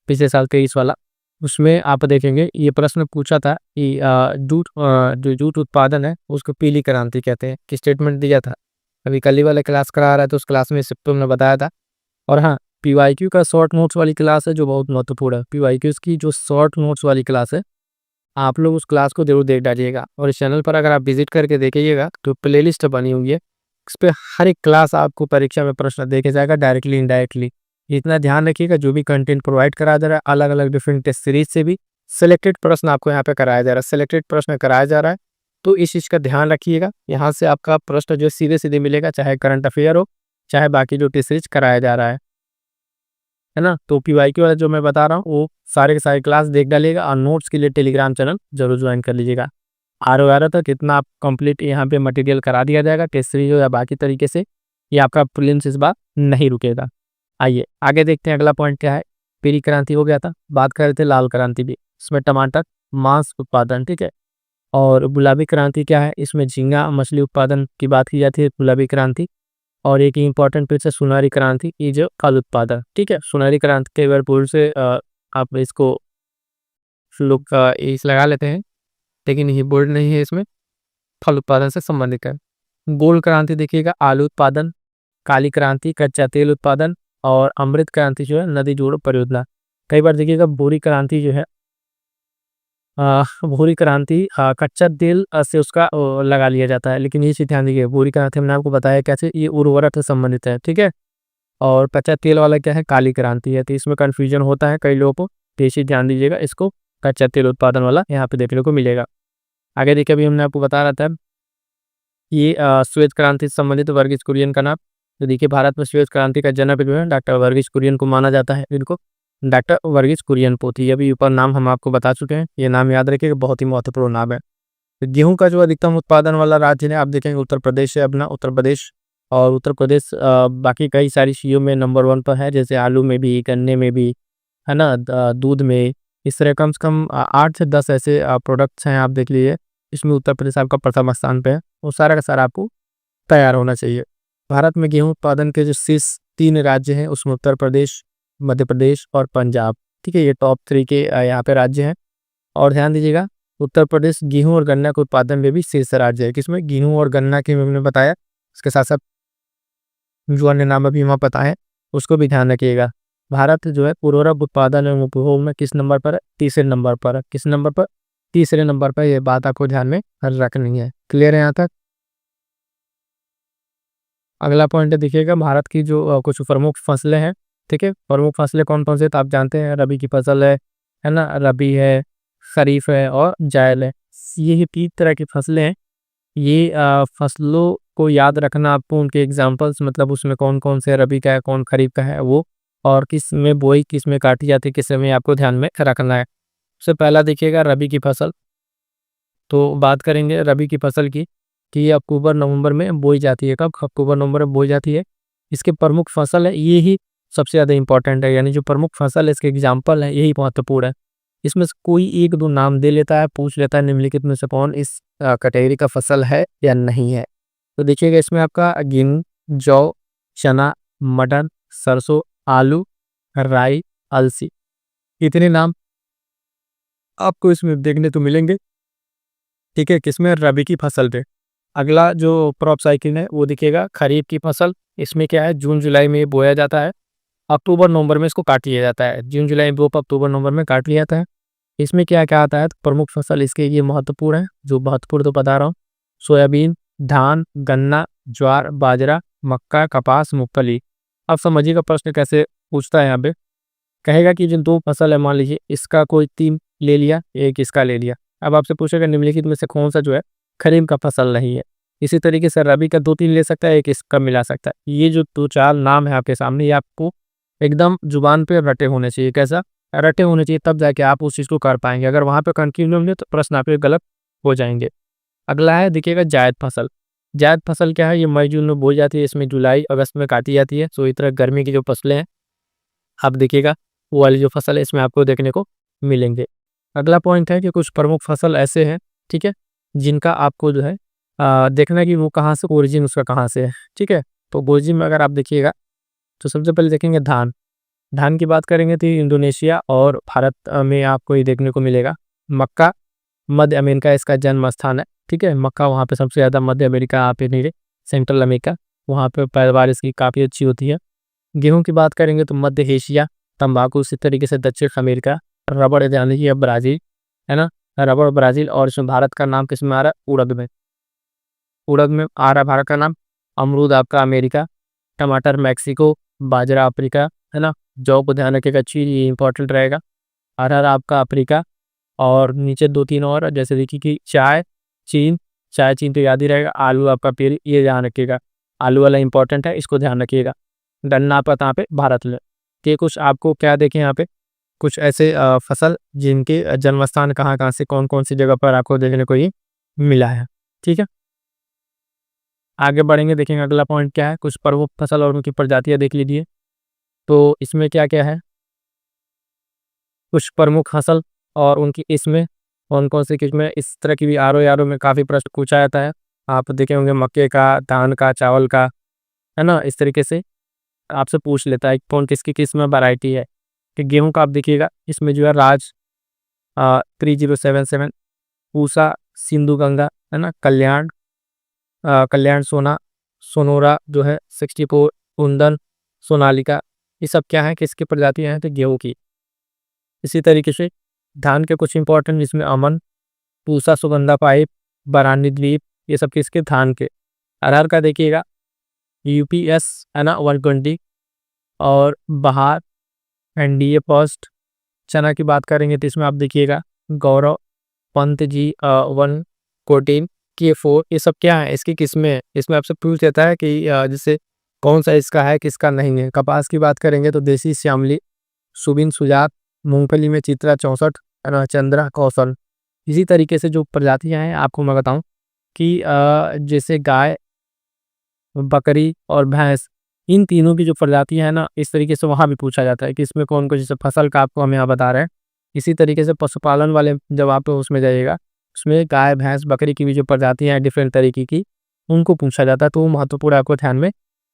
पिछले साल 23 वाला, उसमें आप देखेंगे ये प्रश्न पूछा था कि जो जूट उत्पादन है उसको पीली क्रांति कहते हैं, कि स्टेटमेंट दिया था। अभी कल ही वाला क्लास करा रहा है तो उस क्लास में सिर्फ तुमने बताया था। और हाँ, पीवाईक्यू का शॉर्ट नोट्स वाली क्लास है जो बहुत महत्वपूर्ण है। पीवाईक्यूज की जो शॉर्ट नोट्स वाली क्लास है, आप लोग उस क्लास को जरूर देख डालिएगा। और इस चैनल पर अगर आप विजिट करके देखिएगा तो प्लेलिस्ट बनी हुई है, इस पे हर एक क्लास आपको परीक्षा में प्रश्न देखे जाएगा, डायरेक्टली इनडायरेक्टली। इतना ध्यान रखिएगा, जो भी कंटेंट प्रोवाइड करा जा रहा है, अलग अलग डिफरेंट टेस्ट सीरीज से भी सिलेक्टेड प्रश्न आपको यहाँ पे कराया जा रहा है, सिलेक्टेड प्रश्न कराया जा रहा है। तो इस चीज़ का ध्यान रखिएगा, यहाँ से आपका प्रश्न जो सीधे सीधे मिलेगा, चाहे करंट अफेयर हो, चाहे बाकी जो टेस्ट सीरीज कराया जा रहा है ना? तो पीवाईक्यू वाला जो मैं बता रहा हूँ, वो सारे के सारे क्लास देख डालिएगा और नोट्स के लिए टेलीग्राम चैनल जरूर ज्वाइन कर लीजिएगा। आर तक इतना आप कंप्लीट यहाँ पे मटेरियल करा दिया जाएगा, टेस्ट सीरीज हो या बाकी तरीके से। ये आपका प्रीलिम्स इस बार नहीं रुकेगा। आइए आगे देखते हैं, अगला पॉइंट क्या है। पीली क्रांति हो गया था, बात कर रहे थे लाल क्रांति भी, इसमें टमाटर मांस उत्पादन, ठीक है। और गुलाबी क्रांति क्या है? इसमें झींगा मछली उत्पादन की बात की जाती है, गुलाबी क्रांति। और एक इंपॉर्टेंट फिर से सुनहरी क्रांति, ये जो फल उत्पादन, ठीक है। सुनहरी क्रांति के बार बोल से आप इसको लोग इस लगा लेते हैं, लेकिन ये बोर्ड नहीं है, इसमें फल उत्पादन से संबंधित है। गोल्ड क्रांति देखिएगा आलू उत्पादन, काली क्रांति कच्चा तेल उत्पादन, और अमृत क्रांति जो है नदी जोड़ो परियोजना। कई बार देखिएगा भूरी क्रांति जो है भूरी क्रांति कच्चा तेल से उसका लगा लिया जाता है, लेकिन ये चीज़ ध्यान दीजिए, भूरी क्रांति हमने आपको बताया कैसे, ये उर्वरक से संबंधित है, ठीक है। और कच्चा तेल वाला क्या है? काली क्रांति है। तो इसमें कन्फ्यूजन होता है कई लोगों को, तो ये चीज़ ध्यान दीजिएगा, इसको कच्चा तेल उत्पादन वाला यहाँ पे देखने को मिलेगा। आगे देखिए, अभी हमने आपको बता रहा था ये श्वेत क्रांति से संबंधित वर्गीज कुरियन का नाम। तो देखिए, भारत में श्वेत क्रांति का जनक जो है डॉक्टर वर्गीज कुरियन को माना जाता है, इनको डॉक्टर वर्गीज कुरियन पोथी। अभी ऊपर नाम हम आपको बता चुके हैं, ये नाम याद रखिएगा, बहुत ही महत्वपूर्ण नाम है। तो गेहूं का जो अधिकतम उत्पादन वाला राज्य है, आप देखेंगे उत्तर प्रदेश है अपना, उत्तर प्रदेश। और उत्तर प्रदेश बाकी कई सारी चीज़ों में नंबर 1 पर है, जैसे आलू में भी, गन्ने में भी, है ना, दूध में। इस तरह कम से कम 8 से 10 ऐसे प्रोडक्ट्स हैं, आप देख लीजिए, इसमें उत्तर प्रदेश आपका प्रथम स्थान पे है। वो सारा का सारा आपको तैयार होना चाहिए। भारत में गेहूं उत्पादन के जो शीर्ष 3 राज्य हैं, उसमें उत्तर प्रदेश, मध्य प्रदेश और पंजाब, ठीक है। ये टॉप 3 के यहाँ पे राज्य हैं। और ध्यान दीजिएगा, उत्तर प्रदेश गेहूं और गन्ना के उत्पादन में भी शीर्ष राज्य है, किसमें? गेहूं और गन्ना के मैंने बताया, इसके साथ साथ जो अन्य नाम अभी वहाँ पता है उसको भी ध्यान रखिएगा। भारत जो है उर्वरक उत्पादन एवं उपभोग में किस नंबर पर है? तीसरे नंबर पर है। किस नंबर पर? तीसरे नंबर पर। ये बात आपको ध्यान में रखनी है। क्लियर है यहाँ तक? अगला पॉइंट देखिएगा, भारत की जो कुछ प्रमुख फसलें हैं, ठीक है। प्रमुख फसलें कौन कौन से? तो आप जानते हैं, रबी की फसल है ना, रबी है, खरीफ है और जायद है। ये 3 तरह की फसलें हैं। ये फसलों को याद रखना आपको, उनके एग्जाम्पल्स, मतलब उसमें कौन कौन से रबी का है, कौन खरीफ का है वो, और किस में बोई, किस में काटी जाती है, किस में आपको ध्यान में रखना है। सबसे पहला देखिएगा रबी की फसल। तो बात करेंगे रबी की फसल की, कि ये अक्टूबर नवंबर में बोई जाती है। कब? अक्टूबर नवंबर में बोई जाती है। इसके प्रमुख फसल है, ये ही सबसे ज़्यादा इंपॉर्टेंट है, यानी जो प्रमुख फसल है, इसके एग्जाम्पल है, यही महत्वपूर्ण है। इसमें से कोई एक दो नाम दे लेता है, पूछ लेता है निम्नलिखित में से कौन इस कैटेगरी का फसल है या नहीं है। तो देखिएगा इसमें आपका गेहूं, जौ, चना, मटर, सरसों, आलू, राई, अलसी, इतने नाम आपको इसमें देखने को मिलेंगे। ठीक है, किसमें? रबी की फसल पे। अगला जो क्रॉप साइकिल है वो दिखेगा खरीफ की फसल। इसमें क्या है, जून जुलाई में ये बोया जाता है, अक्टूबर नवंबर में इसको काट लिया जाता है। जून जुलाई में बो अक्टूबर नवंबर में काट लिया जाता है। इसमें क्या क्या आता है, तो प्रमुख फसल इसके ये महत्वपूर्ण है, जो महत्वपूर्ण तो बता रहा हूँ। सोयाबीन, धान, गन्ना, ज्वार, बाजरा, मक्का, कपास, मूंगफली। अब समझिएगा प्रश्न कैसे पूछता है यहाँ पे। कहेगा कि जो दो फसल है, मान लीजिए इसका कोई 3 ले लिया, एक इसका ले लिया। अब आपसे पूछेगा निम्नलिखित में से कौन सा जो है खरीफ का फसल नहीं है। इसी तरीके से रबी का 2-3 ले सकता है, एक इसका मिला सकता है। ये जो 2-4 नाम है आपके सामने, ये आपको एकदम जुबान पे रटे होने चाहिए। कैसा रटे होने चाहिए, तब जाके आप उस चीज़ को कर पाएंगे। अगर वहाँ पे कंफ्यूजन होंगे तो प्रश्न आपके गलत हो जाएंगे। अगला है देखिएगा जायद फसल। जायद फसल क्या है, ये मई जून में बोई जाती है, इसमें जुलाई अगस्त में काटी जाती है। सो इस तरह गर्मी की जो फसलें हैं, आप देखिएगा वो वाली जो फसल है इसमें आपको देखने को मिलेंगे। अगला पॉइंट है कि कुछ प्रमुख फसल ऐसे हैं, ठीक है, जिनका आपको जो है देखना है कि वो कहाँ से ओरिजिन उसका कहाँ से है। ठीक है, तो ओरिजिन में अगर आप देखिएगा तो सबसे पहले देखेंगे धान। धान की बात करेंगे तो ये इंडोनेशिया और भारत में आपको ये देखने को मिलेगा। मक्का मध्य अमेरिका इसका जन्म स्थान है। ठीक है, मक्का वहाँ पे सबसे ज़्यादा मध्य अमेरिका, यहाँ पे नहीं, सेंट्रल अमेरिका, वहाँ पे पैदावार इसकी काफ़ी अच्छी होती है। गेहूं की बात करेंगे तो मध्य एशिया, तंबाकू इसी तरीके से दक्षिण अमेरिका, रबड़ यानी कि अब ब्राज़ील, है ना, रबड़ ब्राज़ील। और इसमें भारत का नाम किस में आ रहा है? उड़द में। उड़द में आ रहा है भारत का नाम। अमरूद आपका अमेरिका, टमाटर मैक्सिको, बाजरा अफ्रीका, है ना। जौ को ध्यान रखिएगा, चीज़ ये इंपॉर्टेंट रहेगा। अरहर आपका अफ्रीका। और नीचे 2-3 और जैसे देखिए कि चाय चीन, चाय चीन तो याद ही रहेगा। आलू आपका पेड़, ये ध्यान रखिएगा, आलू वाला इंपॉर्टेंट है, इसको ध्यान रखिएगा। गन्ना आपका कहाँ पे? भारत में। कि कुछ आपको क्या देखें यहाँ पे, कुछ ऐसे फसल जिनके जन्म स्थान कहाँ कहाँ से कौन कौन सी जगह पर आपको देखने को ये मिला है। ठीक है, आगे बढ़ेंगे, देखेंगे अगला पॉइंट क्या है। कुछ प्रमुख फसल और उनकी प्रजातियाँ देख लीजिए। तो इसमें क्या क्या है, कुछ प्रमुख फसल और उनकी इसमें कौन कौन सी किस्में, इस तरह की भी आर में काफ़ी प्रश्न पूछा जाता है। आप देखे होंगे मक्के का, धान का, चावल का, है ना, इस तरीके से आपसे पूछ लेता है कौन किसकी किस में वैरायटी है। कि गेहूं का आप देखिएगा, इसमें जो है राज 3077, पूसा, सिंधु गंगा, है ना, कल्याण, कल्याण सोना, सोनोरा जो है 64, कुंदन, सोनालिका, ये सब क्या है, किसकी प्रजातियां हैं? तो गेहूं की। इसी तरीके से धान के कुछ इंपॉर्टेंट, इसमें अमन, पूसा, सुगंधा पाइप, बरानी द्वीप, ये सब किसके? धान के। अरहर का देखिएगा यूपीएस, है ना, 120, और बहार, एनडीए फर्स्ट। चना की बात करेंगे तो इसमें आप देखिएगा गौरव, पंत जी 114, के 4, ये सब क्या है, इसकी किस्में हैं। इसमें आपसे पूछ लेता है कि जैसे कौन सा इसका है, किसका नहीं है। कपास की बात करेंगे तो देसी श्यामली, सुबिन सुजात, मूंगफली में चित्रा 64, है ना, चंद्रा कौशल। इसी तरीके से जो प्रजातियां हैं आपको मैं बताऊं कि जैसे गाय, बकरी और भैंस, इन तीनों की जो प्रजातियां हैं ना, इस तरीके से वहाँ भी पूछा जाता है कि इसमें कौन कौन, जैसे फसल का आपको हम यहाँ बता रहे हैं। इसी तरीके से पशुपालन वाले जब आप उसमें जाइएगा, उसमें गाय भैंस बकरी की भी जो प्रजातियां हैं डिफरेंट तरीके की, उनको पूछा जाता है। तो वो महत्वपूर्ण आपको ध्यान में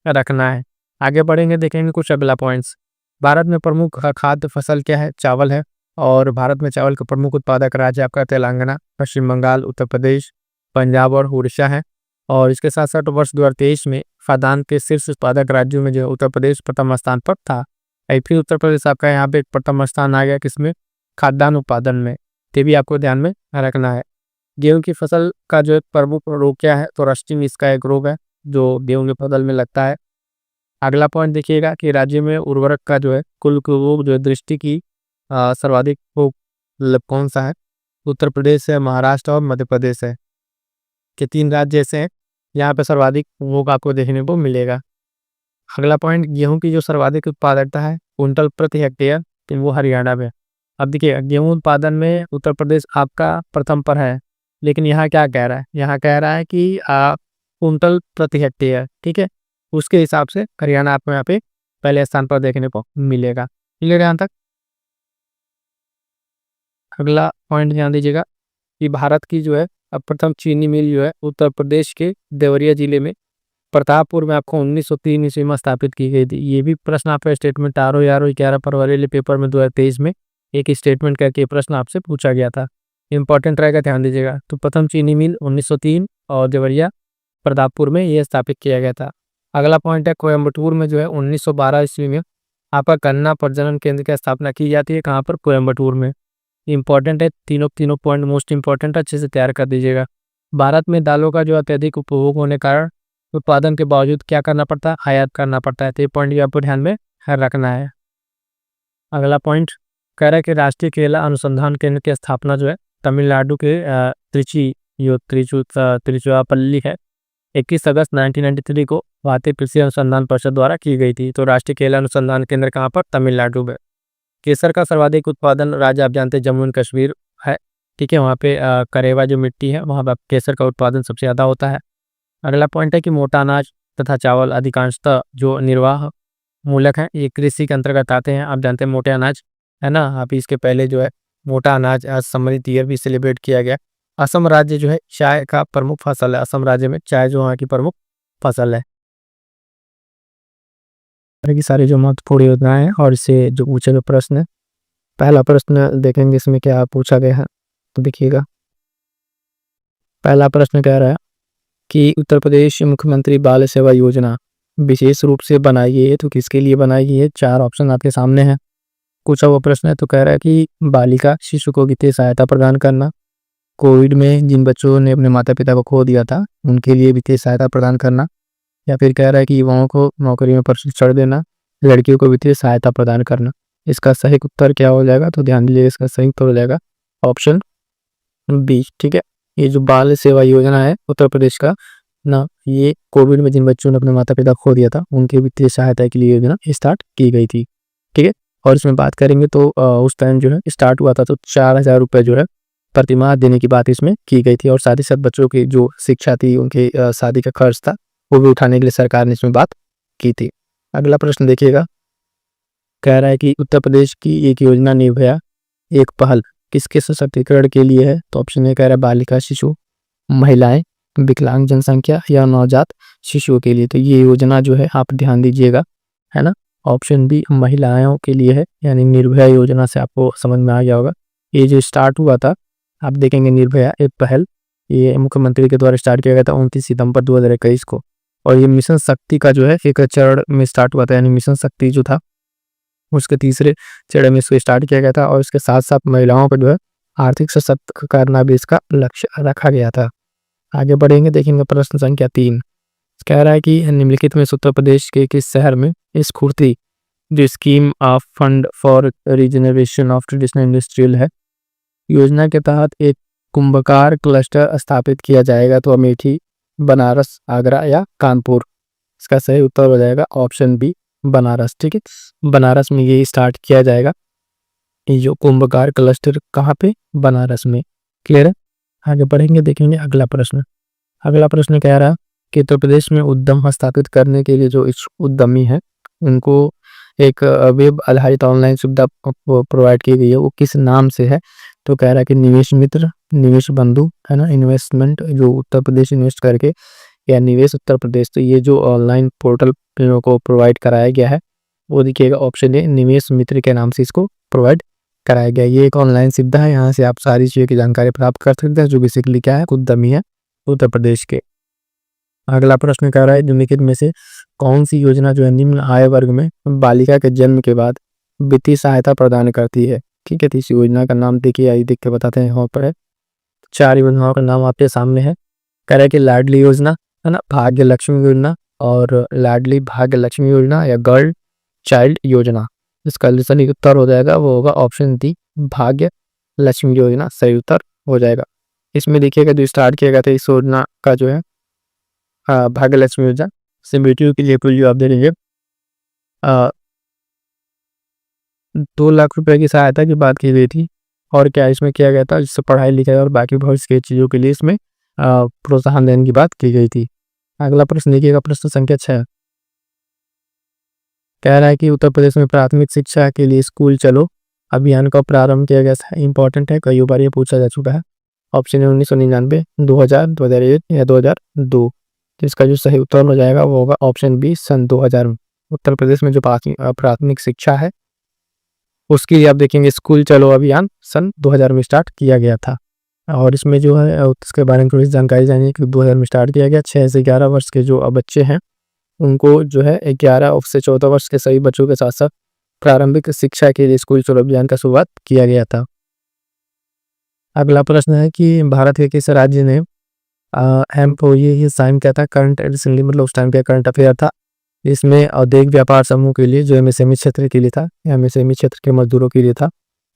रखना है। आगे बढ़ेंगे, देखेंगे कुछ अगला पॉइंट्स। भारत में प्रमुख खाद्य फसल क्या है? चावल है। और भारत में चावल का प्रमुख उत्पादक राज्य आपका तेलंगाना, पश्चिम बंगाल, उत्तर प्रदेश, पंजाब और उड़ीसा है। और इसके साथ साथ वर्ष 2023 में खाद्यान्न के शीर्ष उत्पादक राज्यों में जो उत्तर प्रदेश प्रथम स्थान पर था। फिर उत्तर प्रदेश आपका यहाँ पे प्रथम स्थान आ गया किसमें? खाद्यान्न उत्पादन में। ये भी आपको ध्यान में रखना है। गेहूं की फसल का जो एक प्रमुख रोग क्या है? तो रस्टिंग इसका एक रोग है जो गेहूं की फसल में लगता है। अगला पॉइंट देखिएगा कि राज्य में उर्वरक का जो है कुल रोग जो है दृष्टि की सर्वाधिक रोग कौन सा है? उत्तर प्रदेश है, महाराष्ट्र और मध्य प्रदेश है, के 3 राज्य ऐसे हैं यहाँ पे सर्वाधिक रोग आपको देखने को मिलेगा। अगला पॉइंट, गेहूं की जो सर्वाधिक उत्पादकता है कुंटल प्रति हेक्टेयर, तो वो हरियाणा में। अब देखिए गेहूं उत्पादन में उत्तर प्रदेश आपका प्रथम पर है, लेकिन यहाँ क्या कह रहा है? यहाँ कह रहा है कि कुंटल प्रति हेक्टेयर, ठीक है, उसके हिसाब से हरियाणा आपको यहाँ पे पहले स्थान पर देखने को मिलेगा। क्लियर यहाँ तक? अगला पॉइंट ध्यान दीजिएगा कि भारत की जो है प्रथम चीनी मिल जो है उत्तर प्रदेश के देवरिया जिले में प्रतापपुर में आपको 1903 ईस्वी में स्थापित की गई थी। ये भी प्रश्न आपका स्टेटमेंट आर 11 फरवरी वाले पेपर में 2023 में एक स्टेटमेंट करके प्रश्न आपसे पूछा गया था। इंपॉर्टेंट रहेगा, ध्यान दीजिएगा। तो प्रथम चीनी मिल 1903 और देवरिया प्रतापपुर में ये स्थापित किया गया था। अगला पॉइंट है कोयम्बटूर में जो है 1912 ईस्वी में आपका गन्ना प्रजनन केंद्र की स्थापना की जाती है। कहाँ पर? कोयम्बटूर में। इंपॉर्टेंट है, तीनों पॉइंट मोस्ट इंपॉर्टेंट, अच्छे से तैयार कर दीजिएगा। भारत में दालों का जो अत्यधिक उपभोग होने के कारण उत्पादन के बावजूद क्या करना पड़ता है? आयात करना पड़ता है। तो ये पॉइंट आपको ध्यान में रखना है। अगला पॉइंट कह रहा है कि राष्ट्रीय केला अनुसंधान केंद्र की स्थापना जो है तमिलनाडु के त्रिचुरापल्ली है 21 अगस्त 1993 को भारतीय कृषि अनुसंधान परिषद द्वारा की गई थी। तो राष्ट्रीय केला अनुसंधान केंद्र कहाँ पर? तमिलनाडु में। केसर का सर्वाधिक उत्पादन राज्य आप जानते हैं जम्मू एंड कश्मीर है, ठीक है। वहाँ पे करेवा जो मिट्टी है वहाँ पर केसर का उत्पादन सबसे ज़्यादा होता है। अगला पॉइंट है कि मोटा अनाज तथा चावल अधिकांशतः जो निर्वाह मूलक हैं ये कृषि के अंतर्गत आते हैं। आप जानते हैं मोटे अनाज, है ना। आप इसके पहले जो है मोटा अनाज आज सम्मिलित ईयर भी सेलिब्रेट किया गया। असम राज्य जो है चाय का प्रमुख फसल है। असम राज्य में चाय जो वहाँ की प्रमुख फसल है। की सारी जो महत्वपूर्ण योजनाएं हैं और इससे जो पूछे गए प्रश्न है, पहला प्रश्न देखेंगे इसमें क्या पूछा गया है। तो देखिएगा, पहला प्रश्न कह रहा है कि उत्तर प्रदेश मुख्यमंत्री बाल सेवा योजना विशेष रूप से बनाई गई है, तो किसके लिए बनाई गई है? 4 ऑप्शन आपके सामने हैं। पूछा हुआ प्रश्न है, तो कह रहा है कि बालिका शिशु को वित्तीय सहायता प्रदान करना, कोविड में जिन बच्चों ने अपने माता पिता को खो दिया था उनके लिए वित्तीय सहायता प्रदान करना, या फिर कह रहा है कि युवाओं को नौकरी में प्रशिक्षण देना, लड़कियों को वित्तीय सहायता प्रदान करना। इसका सही उत्तर क्या हो जाएगा? तो ध्यान दीजिए, इसका सही उत्तर हो जाएगा ऑप्शन बी, ठीक है। ये जो बाल सेवा योजना है उत्तर प्रदेश का ना, ये कोविड में जिन बच्चों ने अपने माता पिता खो दिया था उनकी वित्तीय सहायता के लिए योजना स्टार्ट की गई थी, ठीक है। और इसमें बात करेंगे तो उस टाइम जो है स्टार्ट हुआ था तो 4,000 रुपये जो है प्रतिमाह देने की बात इसमें की गई थी। और साथ ही साथ बच्चों की जो शिक्षा थी, उनकी शादी का खर्च था, वो भी उठाने के लिए सरकार ने इसमें बात की थी। अगला प्रश्न देखिएगा, कह रहा है कि उत्तर प्रदेश की एक योजना निर्भया एक पहल किसके सशक्तिकरण के लिए है? तो ऑप्शन ए कह रहा है बालिका शिशु, महिलाएं, विकलांग जनसंख्या या नवजात शिशुओं के लिए। तो ये योजना जो है आप ध्यान दीजिएगा, है ना। ऑप्शन बी महिलाओं के लिए है, यानी निर्भया योजना से आपको समझ में आ गया होगा। ये जो स्टार्ट हुआ था, आप देखेंगे निर्भया एक पहल, ये मुख्यमंत्री के द्वारा स्टार्ट किया गया था 29 सितंबर 2021 को। और ये मिशन शक्ति का जो है एक चरण में स्टार्ट हुआ था, यानी मिशन शक्ति जो था उसके तीसरे चरण में इसको स्टार्ट किया गया था। और इसके साथ साथ महिलाओं को जो है आर्थिक सशक्त करना भी इसका लक्ष्य रखा गया था। आगे बढ़ेंगे, देखेंगे प्रश्न संख्या 3। कह रहा है कि निम्नलिखित में से उत्तर प्रदेश के किस शहर में स्फूर्ति जो scheme of fund for regeneration of traditional industrial है योजना के तहत एक कुंभकार क्लस्टर स्थापित किया जाएगा? तो अमेठी, बनारस, आगरा या कानपुर। इसका सही उत्तर हो जाएगा ऑप्शन बी बनारस, ठीक है। बनारस में ये स्टार्ट किया जाएगा, ये जो कुंभकार क्लस्टर कहाँ पे? बनारस में। क्लियर है। आगे बढ़ेंगे, देखेंगे अगला प्रश्न। अगला प्रश्न कह रहा है कि उत्तर प्रदेश में उद्यम स्थापित करने के लिए जो इस उद्यमी है उनको एक वेब आधारित ऑनलाइन सुविधा प्रोवाइड की गई है, वो किस नाम से है? तो कह रहा है कि निवेश मित्र, निवेश बंधु, है ना, इन्वेस्टमेंट जो उत्तर प्रदेश इन्वेस्ट करके, या निवेश उत्तर प्रदेश। तो ये जो ऑनलाइन पोर्टल को प्रोवाइड कराया गया है वो देखिएगा ऑप्शन ए निवेश मित्र के नाम से इसको प्रोवाइड कराया गया। ये एक ऑनलाइन सुविधा है, यहाँ से आप सारी चीज़ों की जानकारी प्राप्त कर सकते हैं, जो बेसिकली क्या है, उद्यमी है उत्तर प्रदेश के। अगला प्रश्न कह रहा है निम्नलिखित में से कौन सी योजना जो है निम्न आय वर्ग में बालिका के जन्म के बाद वित्तीय सहायता प्रदान करती है? ठीक है, तो इस योजना का नाम देखिए, आइए देख के बताते हैं। यहाँ पर है 4 योजनाओं का नाम आपके सामने है। कह रहा है कि लाडली योजना, है ना, भाग्य लक्ष्मी योजना, और लाडली भाग्य लक्ष्मी योजना, या गर्ल चाइल्ड योजना। इसका सही उत्तर हो जाएगा वो होगा ऑप्शन डी भाग्य लक्ष्मी योजना, सही उत्तर हो जाएगा। इसमें देखिएगा जो स्टार्ट किया गया था इस योजना का जो है भाग्य लक्ष्मी योजना से बेटियों के लिए कुल जो आप दे लीजिए 2 लाख रुपए की सहायता की बात की गई थी। और क्या इसमें किया गया था, जिससे पढ़ाई लिखाई और बाकी भविष्य की चीज़ों के लिए इसमें प्रोत्साहन देने की बात की गई थी। अगला प्रश्न देखिएगा, प्रश्न संख्या 6। कह रहा है कि उत्तर प्रदेश में प्राथमिक शिक्षा के लिए स्कूल चलो अभियान का प्रारंभ किया गया था? इंपॉर्टेंट है, कई बार ये पूछा जा चुका है। ऑप्शन है 1999, 2000, 2001 या 2002। तो इसका जो सही उत्तर हो जाएगा वो होगा ऑप्शन बी, सन 2000 में। उत्तर प्रदेश में जो प्राथमिक शिक्षा है उसके लिए आप देखेंगे स्कूल चलो अभियान सन 2000 में स्टार्ट किया गया था। और इसमें जो है उसके बारे में थोड़ी जानकारी जानिए कि 2000 में स्टार्ट किया गया। 6 से 11 वर्ष के जो बच्चे हैं उनको जो है 11 से 14 वर्ष के सभी बच्चों के साथ साथ प्रारंभिक शिक्षा के लिए स्कूल चलो अभियान का शुरुआत किया गया था। अगला प्रश्न है कि भारत के किस राज्य ने ये साइन किया था? करंट रिसेंटली मतलब उस टाइम का करंट अफेयर था। इसमें औद्योगिक व्यापार समूह के लिए जो एमएसएमई क्षेत्र के लिए था, एमएसएमई क्षेत्र के मजदूरों के लिए था।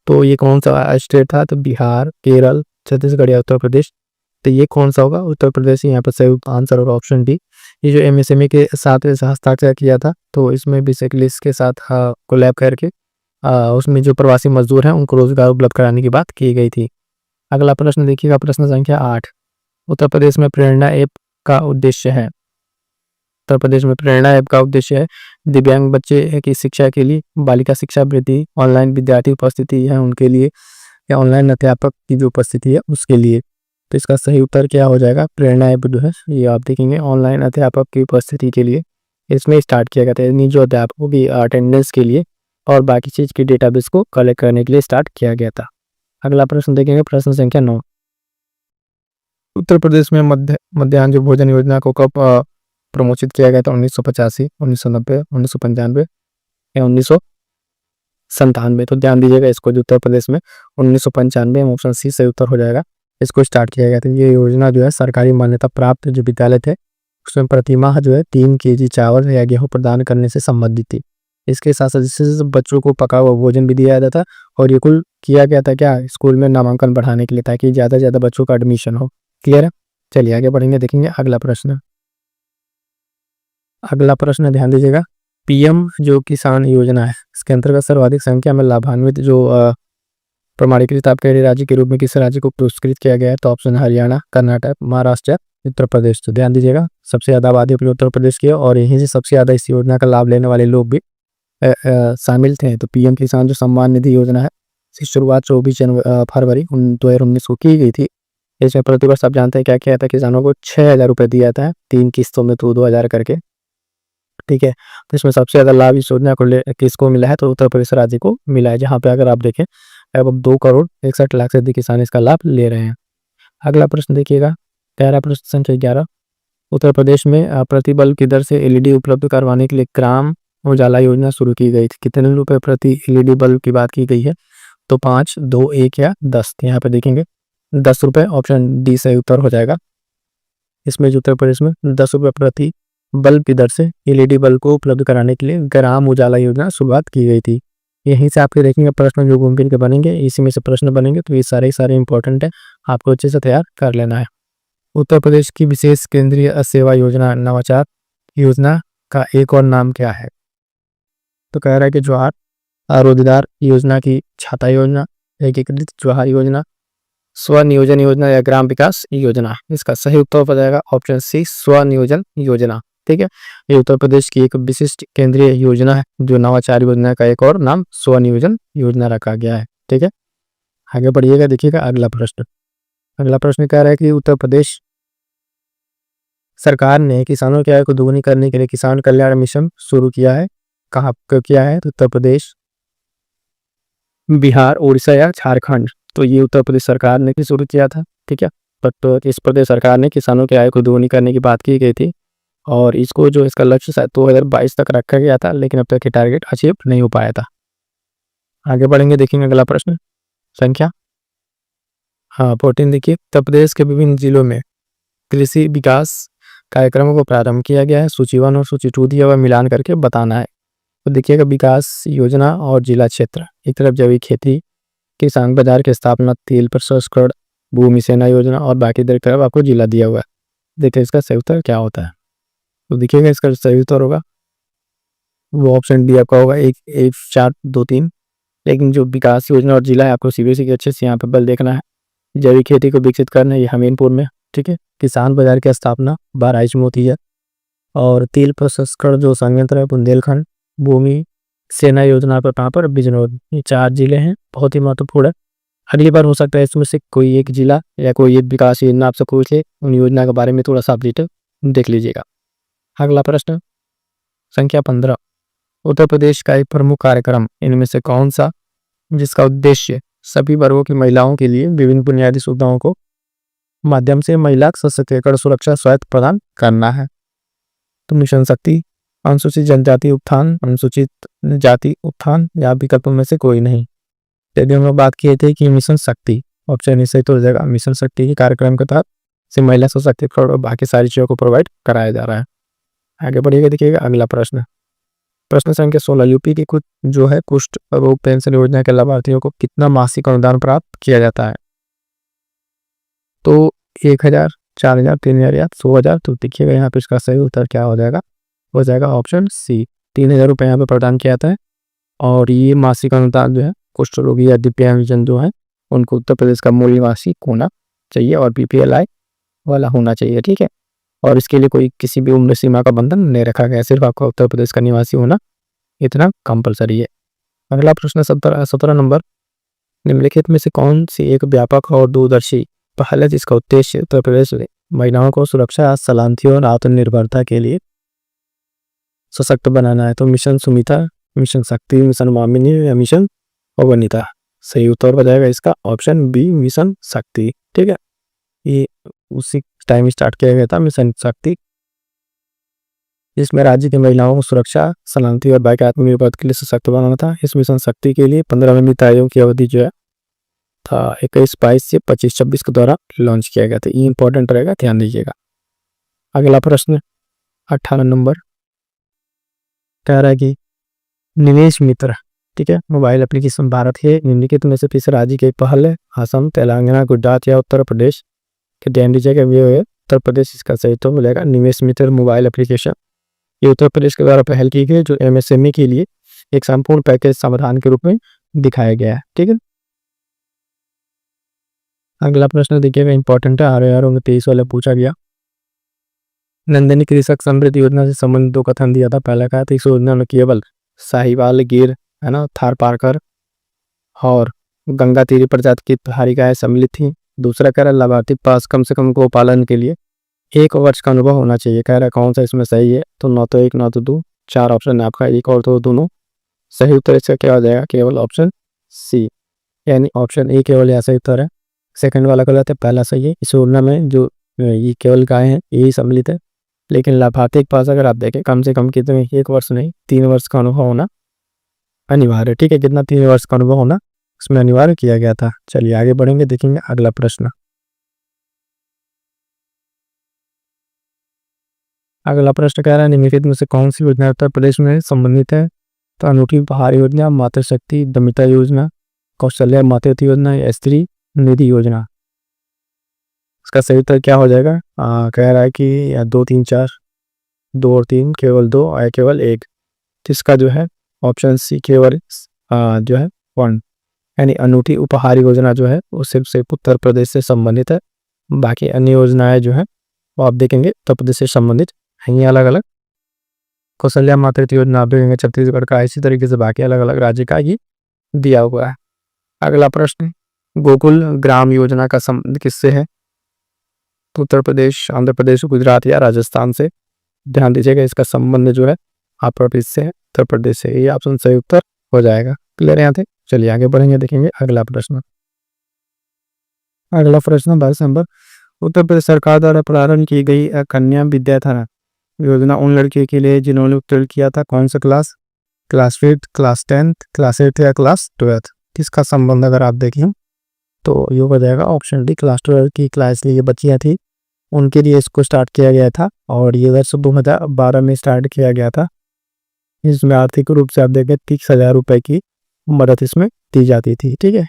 तो ये कौन सा स्टेट था? तो बिहार, केरल, छत्तीसगढ़ या उत्तर प्रदेश। तो ये कौन सा होगा? उत्तर प्रदेश। यहाँ पर सही आंसर होगा ऑप्शन डी। ये जो एमएसएमई के साथ हस्ताक्षर किया था तो इसमें बेसिकली इसके साथ कोलैब करके उसमें जो प्रवासी मजदूर हैं उनको रोजगार उपलब्ध कराने की बात की गई थी। अगला प्रश्न देखिएगा, प्रश्न संख्या 8। उत्तर प्रदेश में प्रेरणा ऐप का उद्देश्य है। उत्तर प्रदेश में प्रेरणा ऐप का उद्देश्य है दिव्यांग बच्चे की शिक्षा के लिए, बालिका शिक्षा वृद्धि, ऑनलाइन विद्यार्थी उपस्थिति है उनके लिए, या ऑनलाइन अध्यापक की जो उपस्थिति है उसके लिए। तो इसका सही उत्तर क्या हो जाएगा? प्रेरणा ऐप जो है ये आप देखेंगे ऑनलाइन अध्यापक की उपस्थिति के लिए इसमें स्टार्ट किया गया था, यानी जो अध्यापकों की अटेंडेंस के लिए और बाकी चीज़ की डेटाबेस को कलेक्ट करने के लिए स्टार्ट किया गया था। अगला प्रश्न देखेंगे, प्रश्न संख्या 9। उत्तर प्रदेश में मध्याह्न जो भोजन योजना को कब प्रमोचित किया गया था? 1985, 1990, 1995 या 1997। तो ध्यान दीजिएगा इसको, जो उत्तर प्रदेश में 1995 में ऑप्शन सी सही उत्तर हो जाएगा। इसको स्टार्ट किया गया था। ये योजना जो है सरकारी मान्यता प्राप्त जो विद्यालय थे उसमें प्रतिमाह जो है 3 केजी चावल या गेहूँ प्रदान करने से संबंधित थी। इसके साथ साथ जिससे बच्चों को पका हुआ भोजन भी दिया जाता था। और ये कुल किया गया था क्या? स्कूल में नामांकन बढ़ाने के लिए, ताकि ज़्यादा से ज़्यादा बच्चों का एडमिशन हो। क्लियर है? चलिए आगे बढ़ेंगे, देखेंगे अगला प्रश्न। अगला प्रश्न ध्यान दीजिएगा, पीएम जो किसान योजना है इसके अंतर्गत सर्वाधिक संख्या में लाभान्वित जो प्रमाणीकृत आपके राज्य के रूप में किस राज्य को पुरस्कृत किया गया है? तो ऑप्शन हरियाणा, कर्नाटक, महाराष्ट्र, उत्तर प्रदेश। तो ध्यान दीजिएगा सबसे ज़्यादा आबादी अपने उत्तर प्रदेश की है और यहीं से सबसे ज़्यादा इस योजना का लाभ लेने वाले लोग भी शामिल थे। तो पीएम किसान जो सम्मान निधि योजना है इसकी शुरुआत 24 फरवरी 2019 को की गई थी। इसमें प्रतिवर्ष आप जानते हैं क्या किया था? किसानों को 6,000 रुपये दिया था 3 किस्तों में, तो 2,000 करके। ठीक है, तो इसमें सबसे ज़्यादा लाभ इस योजना को किसको मिला है? तो उत्तर प्रदेश राज्य को मिला है, जहाँ पे अगर आप देखें अब 2,61,00,000 से अधिक किसान इसका लाभ ले रहे हैं। अगला प्रश्न देखिएगा, 11 प्रश्न संख्या 11। उत्तर प्रदेश में प्रतिबल्ब की दर से एलईडी उपलब्ध करवाने के लिए ग्राम उजाला योजना शुरू की गई थी। कितने रुपए प्रति एलईडी बल्ब की बात की गई है? तो 5, 2, 1 या 10। यहाँ पे देखेंगे 10 रुपये, ऑप्शन डी सही उत्तर हो जाएगा। इसमें जो उत्तर प्रदेश में 10 रुपये प्रति बल्ब की दर से एलईडी बल्ब को उपलब्ध कराने के लिए ग्राम उजाला योजना शुरुआत की गई थी। यहीं से आपके देखेंगे प्रश्न जो घूम फिर के बनेंगे, इसी में से प्रश्न बनेंगे। तो ये सारे इंपॉर्टेंट है, आपको अच्छे से तैयार कर लेना है। उत्तर प्रदेश की विशेष केंद्रीय सेवा योजना नवाचार योजना का एक और नाम क्या है? तो कह रहा है कि ज्वार रोजगार योजना की छाता योजना, एकीकृत ज्वार योजना, स्वनियोजन योजना या ग्राम विकास योजना। इसका सही उत्तर हो जाएगा ऑप्शन सी, स्वनियोजन योजना। ठीक है, ये उत्तर प्रदेश की एक विशिष्ट केंद्रीय योजना है जो नवाचार योजना का एक और नाम स्वनियोजन योजना रखा गया है। ठीक है, आगे बढ़िएगा, देखिएगा अगला प्रश्न। अगला प्रश्न कह रहा है कि उत्तर प्रदेश सरकार ने किसानों की आय को दोगुनी करने के लिए किसान कल्याण मिशन शुरू किया है। कहाँ किया है? तो उत्तर प्रदेश, बिहार, उड़ीसा या झारखंड। तो ये उत्तर प्रदेश सरकार ने शुरू किया था। ठीक है, तो इस प्रदेश सरकार ने किसानों की आय को दोगुनी करने की बात की गई थी और इसको जो इसका लक्ष्य शायद 2022 तक रखा गया था, लेकिन अब तक ये टारगेट अचीव नहीं हो पाया था। आगे बढ़ेंगे, देखेंगे अगला प्रश्न संख्या 14। देखिए, उत्तर प्रदेश के विभिन्न जिलों में कृषि विकास कार्यक्रमों को प्रारंभ किया गया है। सूची 1 और सूची 2 दिया हुआ मिलान करके बताना है। तो देखिएगा, विकास योजना और जिला क्षेत्र, एक तरफ जैविक खेती, किसान बाजार की स्थापना, तेल प्रसंस्करण, भूमि सेना योजना और बाकी तरफ आपको जिला दिया हुआ है। देखिए इसका सही उत्तर क्या होता है? तो देखिएगा इसका सही उत्तर होगा वो ऑप्शन डी आपका होगा 1, 4, 2, 3। लेकिन जो विकास योजना और जिला है आपको सीबीएसई के अच्छे से यहाँ पे बल देखना है। जैविक खेती को विकसित करना है, ये हमीरपुर में। ठीक है, किसान बाजार की स्थापना बहराइच में होती है और तेल प्रसंस्करण जो संयंत्र है बुंदेलखंड, भूमि सेना योजना पर कहाँ पर, बिजनौर। ये 4 जिले हैं, बहुत ही महत्वपूर्ण है। अगली बार हो सकता है इसमें से कोई एक जिला या कोई एक विकास योजना आपसे पूछे, उन योजना के बारे में थोड़ा सा डिटेल देख लीजिएगा। अगला प्रश्न संख्या 15, उत्तर प्रदेश का एक प्रमुख कार्यक्रम इनमें से कौन सा, जिसका उद्देश्य सभी वर्गों की महिलाओं के लिए विभिन्न बुनियादी सुविधाओं को माध्यम से महिला सशक्तिकरण सुरक्षा स्वायत्त प्रदान करना है। तो मिशन शक्ति, अनुसूचित जनजाति उत्थान, अनुसूचित जाति उत्थान, या विकल्पों में से कोई नहीं। यदि हम लोग बात किए थे कि मिशन शक्ति, ऑप्शन ए सही तो हो जाएगा। मिशन शक्ति के कार्यक्रम के तहत से महिला सशक्तिकरण और बाकी सारी चीज़ों को प्रोवाइड कराया जा रहा है। आगे बढ़िएगा, देखिएगा अगला प्रश्न। प्रश्न संख्या 16, यूपी की कुछ जो है कुष्ठ रोग पेंशन योजना के लाभार्थियों को कितना मासिक अनुदान प्राप्त किया जाता है। तो 1000, 4000, 3000 या 100,000। तो देखिएगा यहाँ पे इसका सही उत्तर क्या हो जाएगा ऑप्शन सी, 3000 रुपये यहाँ पे प्रदान किया जाता है। और ये मासिक अनुदान जो है कुष्ठ रोगी या दिव्यांगजन जो है उनको उत्तर प्रदेश का मूल निवासी होना चाहिए और BPL वाला होना चाहिए, ठीक है। और इसके लिए कोई किसी भी उम्र सीमा का बंधन नहीं रखा गया, सिर्फ आपका उत्तर प्रदेश का निवासी होना इतना कंपलसरी है। अगला प्रश्न 17 नंबर, निम्नलिखित में से कौन सी एक व्यापक और दूरदर्शी पहल है जिसका उद्देश्य उत्तर प्रदेश में महिलाओं को सुरक्षा, सलामती और आत्मनिर्भरता के लिए सशक्त बनाना है। तो मिशन सुमिता, मिशन शक्ति, मिशन मामिनी या मिशन वनिता। सही उत्तर हो जाएगा इसका ऑप्शन बी, मिशन शक्ति, ठीक है। ये उसी टाइम स्टार्ट किया गया था मिशन शक्ति, जिसमें राज्य की महिलाओं को सुरक्षा, सलामती और बाइक आत्मनिर्भरता के लिए सशक्त बनाना था। इस मिशन शक्ति के लिए 15 मिनट आयोग की अवधि जो है था 21-22 से 25-26 के द्वारा लॉन्च किया गया था। ये इंपॉर्टेंट रहेगा, ध्यान दीजिएगा। अगला प्रश्न 18 नंबर कह रहा है कि निवेश मित्र, ठीक है, मोबाइल एप्लीकेशन भारत है निम्नलिखित में से किस राज्य की पहल है। असम, तेलंगाना, गुजरात या उत्तर प्रदेश। के ध्यान दीजिएगा ये है उत्तर प्रदेश, इसका सही तो मिलेगा निवेश मित्र मोबाइल एप्लीकेशन। ये उत्तर प्रदेश के द्वारा पहल की गई जो MSME के लिए एक संपूर्ण पैकेज समाधान के रूप में दिखाया गया है, ठीक है। अगला प्रश्न देखिएगा, इंपॉर्टेंट है, RR 23 वाला पूछा गया। नंदिनी कृषक समृद्धि योजना से संबंधित 2 कथन दिया था। पहला कहा था इस योजना में केवल साहिवाल, गिर, है ना, थारपारकर और गंगा तीरी प्रजाति की पहाड़ी गाय सम्मिलित थी। दूसरा कह रहा है लाभार्थी पास कम से कम गोपालन के लिए 1 वर्ष का अनुभव होना चाहिए। कह रहा है कौन सा इसमें सही है। तो न तो 1 न तो 2, 4 ऑप्शन है आपका, एक और तो दोनों। सही उत्तर इसका क्या हो जाएगा, केवल ऑप्शन सी, यानी ऑप्शन ए केवल यह सही उत्तर है। सेकंड वाला गलत है, पहला सही है। इस योजना में जो ये केवल गाय हैं यही सम्मिलित है, लेकिन लाभार्थी के पास अगर आप देखें कम से कम कितने 1 वर्ष नहीं 3 वर्ष का अनुभव होना अनिवार्य है, ठीक है। कितना 3 वर्ष का अनुभव होना उसमें अनिवार्य किया गया था। चलिए आगे बढ़ेंगे, देखेंगे अगला प्रश्न। अगला प्रश्न कह रहा है निम्नलिखित में से कौन सी योजना उत्तर प्रदेश में संबंधित है। तो अनूठी उपहार योजना, मातृशक्ति दमिता योजना, कौशल्या मातृत्व योजना या स्त्री निधि योजना। इसका सही उत्तर क्या हो जाएगा, कह रहा है कि 2, 3, 4, 2 और 3, केवल 2 और केवल 1। इसका जो है ऑप्शन सी केवल जो है 1, यानी अनूठी उपहार योजना जो है वो सिर्फ उत्तर प्रदेश से संबंधित है। बाकी अन्य योजनाएं जो है वो आप देखेंगे उत्तर प्रदेश से संबंधित हैं अलग अलग। कौशल्या मातृत्व योजना आप देखेंगे छत्तीसगढ़ का, इसी तरीके से बाकी अलग अलग राज्य का ये दिया हुआ है। अगला प्रश्न, गोकुल ग्राम योजना का संबंध किससे है। तो उत्तर प्रदेश, आंध्र प्रदेश, गुजरात या राजस्थान से। ध्यान दीजिएगा इसका संबंध जो है आंध्र प्रदेश से है, उत्तर प्रदेश से। ये ऑप्शन सही उत्तर हो जाएगा। क्लियर यहाँ थे। चलिए आगे बढ़ेंगे, देखेंगे अगला प्रश्न। अगला प्रश्न 22 नंबर, उत्तर प्रदेश सरकार द्वारा प्रारंभ की गई कन्या विद्याधर योजना उन लड़कियों के लिए जिन्होंने उत्तीर्ण किया था कौन सा class 5th, class 10th, class 8 या क्लास 12। किसका संबंध अगर आप देखें तो ये हो जाएगा ऑप्शन डी, क्लास 12 की क्लास लिए बच्चियाँ थी उनके लिए इसको स्टार्ट किया गया था और ये वर्ष 2012 में स्टार्ट किया गया था। इसमें आर्थिक रूप से आप देखें 30,000 रुपये की मदद इसमें दी जाती थी, ठीक है।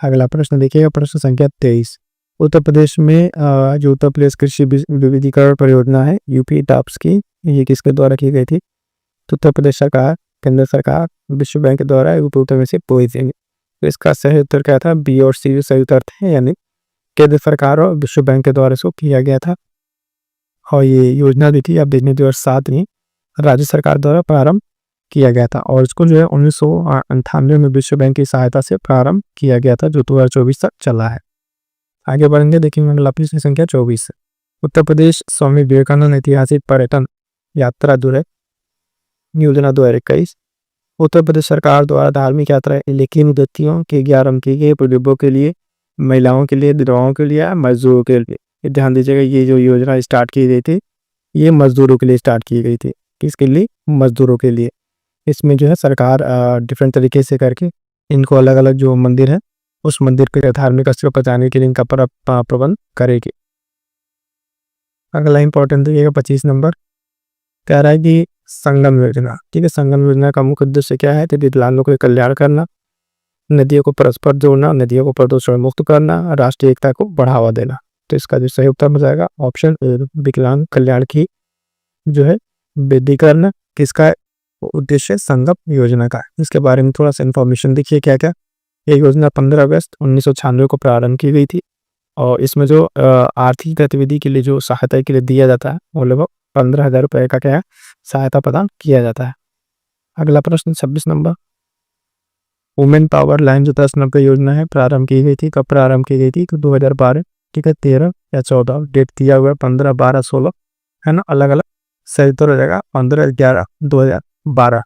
अगला प्रश्न देखिएगा, प्रश्न संख्या 23, उत्तर प्रदेश में जो उत्तर प्रदेश कृषि विविधीकरण परियोजना है यूपी टाप्स की, ये किसके द्वारा की गई थी। तो उत्तर प्रदेश सरकार, केंद्र सरकार, विश्व बैंक के द्वारा उत्तर में से कोई देंगे। तो इसका सही उत्तर क्या था, बी और सी सही उत्तर थे, यानी केंद्र सरकार और विश्व बैंक के द्वारा इसको किया गया था। और ये योजना भी थी आप देखने 2007 में राज्य सरकार द्वारा प्रारंभ किया गया था और इसको जो है 1998 में विश्व बैंक की सहायता से प्रारंभ किया गया था, जो 2024 तक चला है। आगे बढ़ेंगे, देखेंगे अगला प्रश्न संख्या 24 है। उत्तर प्रदेश स्वामी विवेकानंद ऐतिहासिक पर्यटन यात्रा योजना 2021 उत्तर प्रदेश सरकार द्वारा धार्मिक यात्रा लेखी व्यक्तियों के 11 अंकी के बुजुर्गों के लिए, महिलाओं के लिए, विधवाओं के लिए, मजदूरों के लिए। ध्यान दीजिएगा, ये जो योजना स्टार्ट की गई थी ये मजदूरों के लिए स्टार्ट की गई थी। किसके लिए? मजदूरों के लिए। इसमें जो है सरकार डिफरेंट तरीके से करके इनको अलग अलग जो मंदिर है उस मंदिर के धार्मिक स्थल पर जाने के लिए इनका प्रबंध करेगी। अगला इंपॉर्टेंट देखिएगा 25 नंबर, कह रहा है कि संगम योजना। ठीक है, संगम योजना का मुख्य उद्देश्य क्या है? तो विकलांगों के कल्याण करना, नदियों को परस्पर जोड़ना, नदियों को प्रदूषण मुक्त करना, राष्ट्रीय एकता को बढ़ावा देना। तो इसका जो सही उत्तर हो जाएगा ऑप्शन विकलांग कल्याण की जो है वृद्धि करना। किसका उद्देश्य? संगम योजना का। इसके बारे में थोड़ा सा इंफॉर्मेशन देखिए क्या क्या। ये योजना 15 अगस्त 1996 को प्रारंभ की गई थी और इसमें जो आर्थिक गतिविधि के लिए जो सहायता के लिए दिया जाता है वो लगभग 15,000 रुपये का क्या है सहायता प्रदान किया जाता है। अगला प्रश्न 26 नंबर, वुमेन पावर लाइन जो 1090 योजना है प्रारंभ की गई थी। कब प्रारंभ की गई थी? तो 2012, ठीक है, 13 या 14 डेट दिया हुआ है, 15, 12, 16 है ना, अलग अलग। सही उत्तर हो जाएगा 15, 11, 2012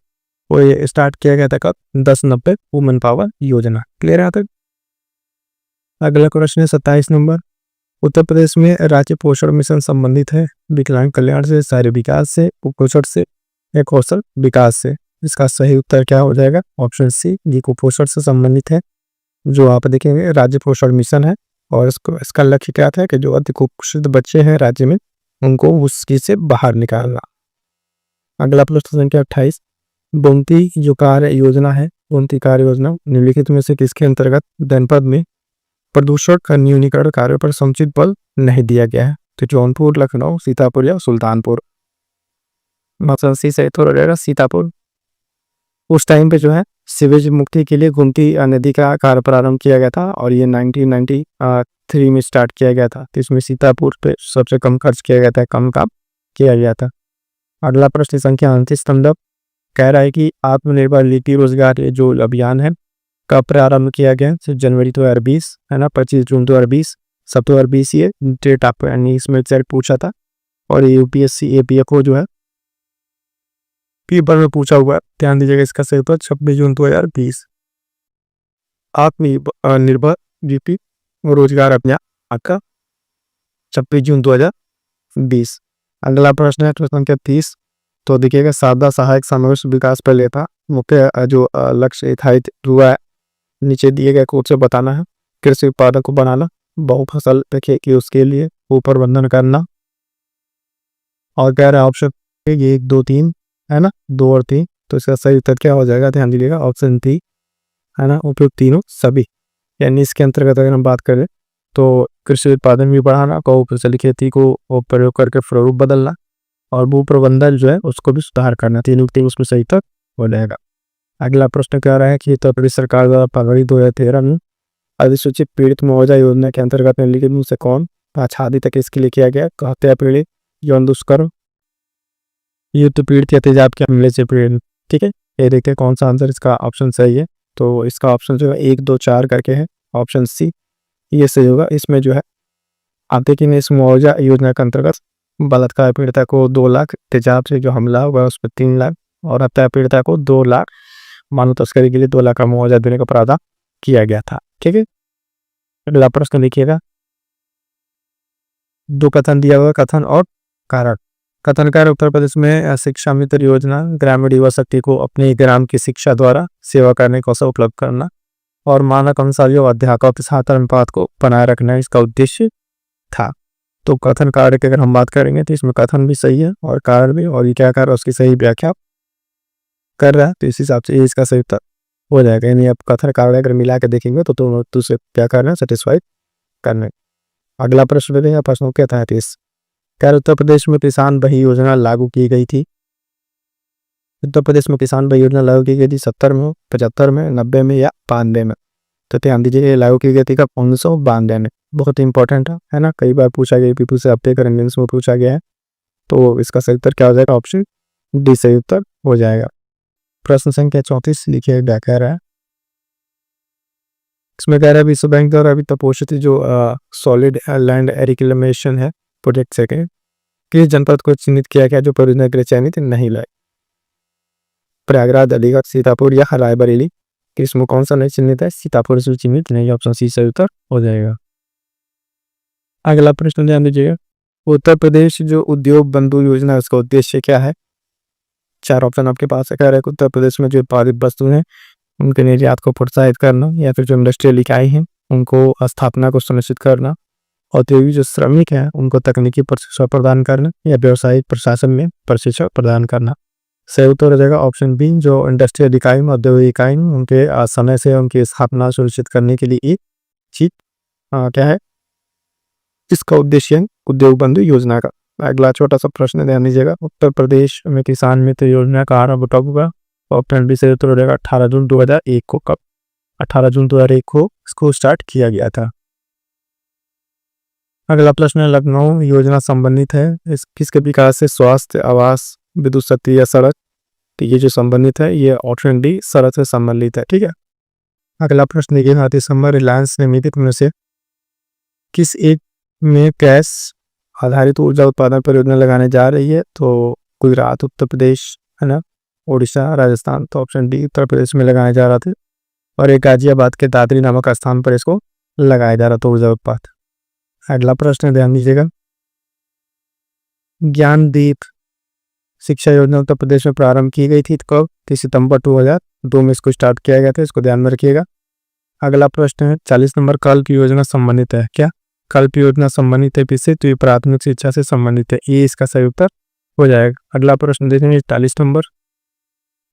वो ये स्टार्ट किया गया था। कब? 1090 वुमेन पावर योजना। क्लियर है तक? अगला क्वेश्चन है 27 नंबर, उत्तर प्रदेश में राज्य पोषण मिशन संबंधित है विकलांग कल्याण से, शहरी विकास से, कुपोषण से या कौशल विकास से। इसका सही उत्तर क्या हो जाएगा? ऑप्शन सी, ये कुपोषण से संबंधित है। जो आप देखेंगे राज्य पोषण मिशन है और इसका लक्ष्य क्या था कि जो अति कुपोषित बच्चे हैं राज्य में उनको उसकी से बाहर निकालना। अगला प्रश्न संख्या 28, गोमती जो कार्य योजना है, गोमती कार्य योजना निम्नलिखित में से किसके अंतर्गत जनपद में प्रदूषण का न्यूनीकरण कार्य पर समुचित बल नहीं दिया गया है? तो जौनपुर, लखनऊ, सीतापुर या सुल्तानपुर। ऑप्शन सी सही उत्तर हो जाएगा सीतापुर। उस टाइम पे जो है सीवेज मुक्ति के लिए गोमती नदी का कार्य प्रारंभ किया गया था और ये 1993 में स्टार्ट किया गया था। तो इसमें सीतापुर पे सबसे कम खर्च किया गया था, कम काम किया गया था। अगला प्रश्न संख्या 29 नंबर, कह रहा है कि आत्मनिर्भर लिपि रोजगार ये जो अभियान है कब प्रारंभ किया गया? जनवरी 2020 है ना, 25 जून 2020, सब 2020 ये डेट आपको यानी इसमें सेट पूछा था और यूपीएससी एपीएफओ जो है पेपर में पूछा हुआ है। ध्यान दीजिएगा, इसका सही उत्तर 26 जून 2020 आत्मनिर्भर लिपि रोजगार अभियान आपका 26 जून 2020। अगला प्रश्न है प्रश्न संख्या 30, तो देखिएगा सादा सहायक समावेश विकास पर लेता मुख्य जो लक्ष्य निर्धारित हुआ है नीचे दिए गए कोड से बताना है। कृषि उत्पादक को बनाना, बहुफसल खेती उसके लिए प्रबंधन करना और कह रहा है ऑप्शन ये 1, 2, 3 है ना, 2 और 3। तो इसका सही उत्तर क्या हो जाएगा? ध्यान दीजिएगा ऑप्शन 3 है ना, उपयुक्त तीनों सभी। यानी इसके अंतर्गत अगर हम बात करें तो कृषि उत्पादन भी बढ़ाना, बहुफसली खेती को प्रयोग करके स्वरूप बदलना और भू प्रबंधन जो है उसको भी सुधार करना, तीनों उसमें सही उत्तर हो जाएगा। अगला प्रश्न कह रहा है कि उत्तर प्रदेश सरकार द्वारा फरवरी 2013 में अधिसूचित पीड़ित मुआवजा योजना के अंतर्गत निम्नलिखित में से कौन आच्छादित किसके लिए किया गया? हत्या पीड़ित, यौन दुष्कर्म, युद्ध पीड़ित या तेजाब के हमले से पीड़ित। ठीक है, ये देखते हैं कौन सा आंसर इसका ऑप्शन सही है। तो इसका ऑप्शन जो है 1, 2, 4 करके है, ऑप्शन सी ये सही होगा। इसमें जो है आप देखेंगे इस मुआवजा योजना के अंतर्गत बलात्कार पीड़िता को 2 लाख, तेजाब से जो हमला हुआ उस पर 3 लाख और हत्या पीड़िता को 2 लाख, मानव तस्करी के लिए 2 लाख का मुआवजा देने का प्रावधान किया गया था। ठीक है, अगला प्रश्न देखिएगा, 2 कथन दिया हुआ, कथन और कारण। कथन कार्य उत्तर प्रदेश में शिक्षा मित्र योजना ग्रामीण युवा शक्ति को अपने ग्राम की शिक्षा द्वारा सेवा करने का अवसर उपलब्ध करना और मानक अनुसार अध्यापकों के छात्र अनुपात को बनाए रखना इसका उद्देश्य था। तो कथन कार्य की अगर हम बात करेंगे तो इसमें कथन भी सही है और कारण भी, और ये क्या कर रहा है उसकी सही व्याख्या कर रहा है। तो इस हिसाब से इसका सही उत्तर हो जाएगा। यानी आप कथन कार्य अगर मिला के देखेंगे तो दोनों से क्या करना है, सेटिस्फाइड करना। अगला प्रश्न देखेंगे, प्रश्न क्या था 30, क्या उत्तर प्रदेश में किसान भाई योजना लागू की गई थी? उत्तर प्रदेश में किसान भाई योजना लागू की गई थी 70 में, 75 में, 90 में या 92 में? तो ध्यान दीजिए लागू की गई थी कब? 1992 में। बहुत इंपॉर्टेंट है ना, कई बार पूछा गया, पीपल से अपने करेंगे में पूछा गया है। तो इसका सही उत्तर क्या हो जाएगा? ऑप्शन डी सही उत्तर हो जाएगा। प्रश्न संख्या 34 लिखिए क्या कह रहा है। इसमें कह रहा है विश्व बैंक द्वारा अभी तपोषित जो सॉलिड लैंड रिक्लेमेशन है प्रोजेक्ट से किस जनपद को चिन्हित किया गया जो परियोजना के लिए चयनित नहीं लाए? प्रयागराज, अलीगढ़, सीतापुर या रायबरेली? इसमें कौन सा नहीं चिन्हित है? सीतापुर से चिन्हित नहीं, ऑप्शन सी सही उत्तर हो जाएगा। अगला प्रश्न ध्यान दीजिएगा, उत्तर प्रदेश जो उद्योग बंधु योजना है उसका उद्देश्य क्या है? 4 ऑप्शन आपके पास है। कह रहा है कि उत्तर प्रदेश में जो उत्पादित वस्तु हैं उनके निर्यात को प्रोत्साहित करना, या फिर जो इंडस्ट्रियल इकाई हैं उनको स्थापना को सुनिश्चित करना, औद्योगिक जो श्रमिक हैं उनको तकनीकी प्रशिक्षण प्रदान करना, या व्यवसायिक प्रशासन में प्रशिक्षण प्रदान करना। सही उत्तर हो जाएगा ऑप्शन बी, जो इंडस्ट्रियल इकाई में, औद्योगिक इकाई में उनके समय से उनकी स्थापना सुनिश्चित करने के लिए एक चीज क्या है, इसका उद्देश्य है उद्योग बंधु योजना का। अगला छोटा सा प्रश्न ध्यान दीजिएगा, उत्तर प्रदेश में किसान मित्र योजना का आरंभ कब हुआ? ऑप्शन बी से उत्तर हो जाएगा 18 जून 2001 को। कब? 18 जून 2001 को इसको स्टार्ट किया गया था। अगला प्रश्न लखनऊ योजना संबंधित है इस किसके विकास से? स्वास्थ्य, आवास, विद्युत शक्ति या सड़क? तो ये जो संबंधित है ये ऑप्शन डी सड़क से संबंधित है। ठीक है। अगला प्रश्न देखिए, 7 दिसंबर रिलायंस लिमिटेड में से किस एक में गैस आधारित ऊर्जा उत्पादन परियोजना लगाने जा रही है? तो गुजरात, उत्तर प्रदेश है ना, उड़ीसा, राजस्थान। तो ऑप्शन डी उत्तर प्रदेश में लगाया जा रहा था, और एक गाजियाबाद के दादरी नामक स्थान पर इसको लगाया जा रहा था ऊर्जा उत्पादन। अगला प्रश्न ध्यान दीजिएगा, ज्ञानदीप शिक्षा योजना उत्तर प्रदेश में प्रारंभ की गई थी कब? 30 सितंबर 2002 में इसको स्टार्ट किया गया था, इसको ध्यान में रखिएगा। अगला प्रश्न है 40 नंबर, कल्प योजना संबंधित है क्या? कल्प योजना संबंधित है किससे? तो ये प्राथमिक शिक्षा से संबंधित है, ये इसका सही उत्तर हो जाएगा। अगला प्रश्न देखेंगे 40 नंबर।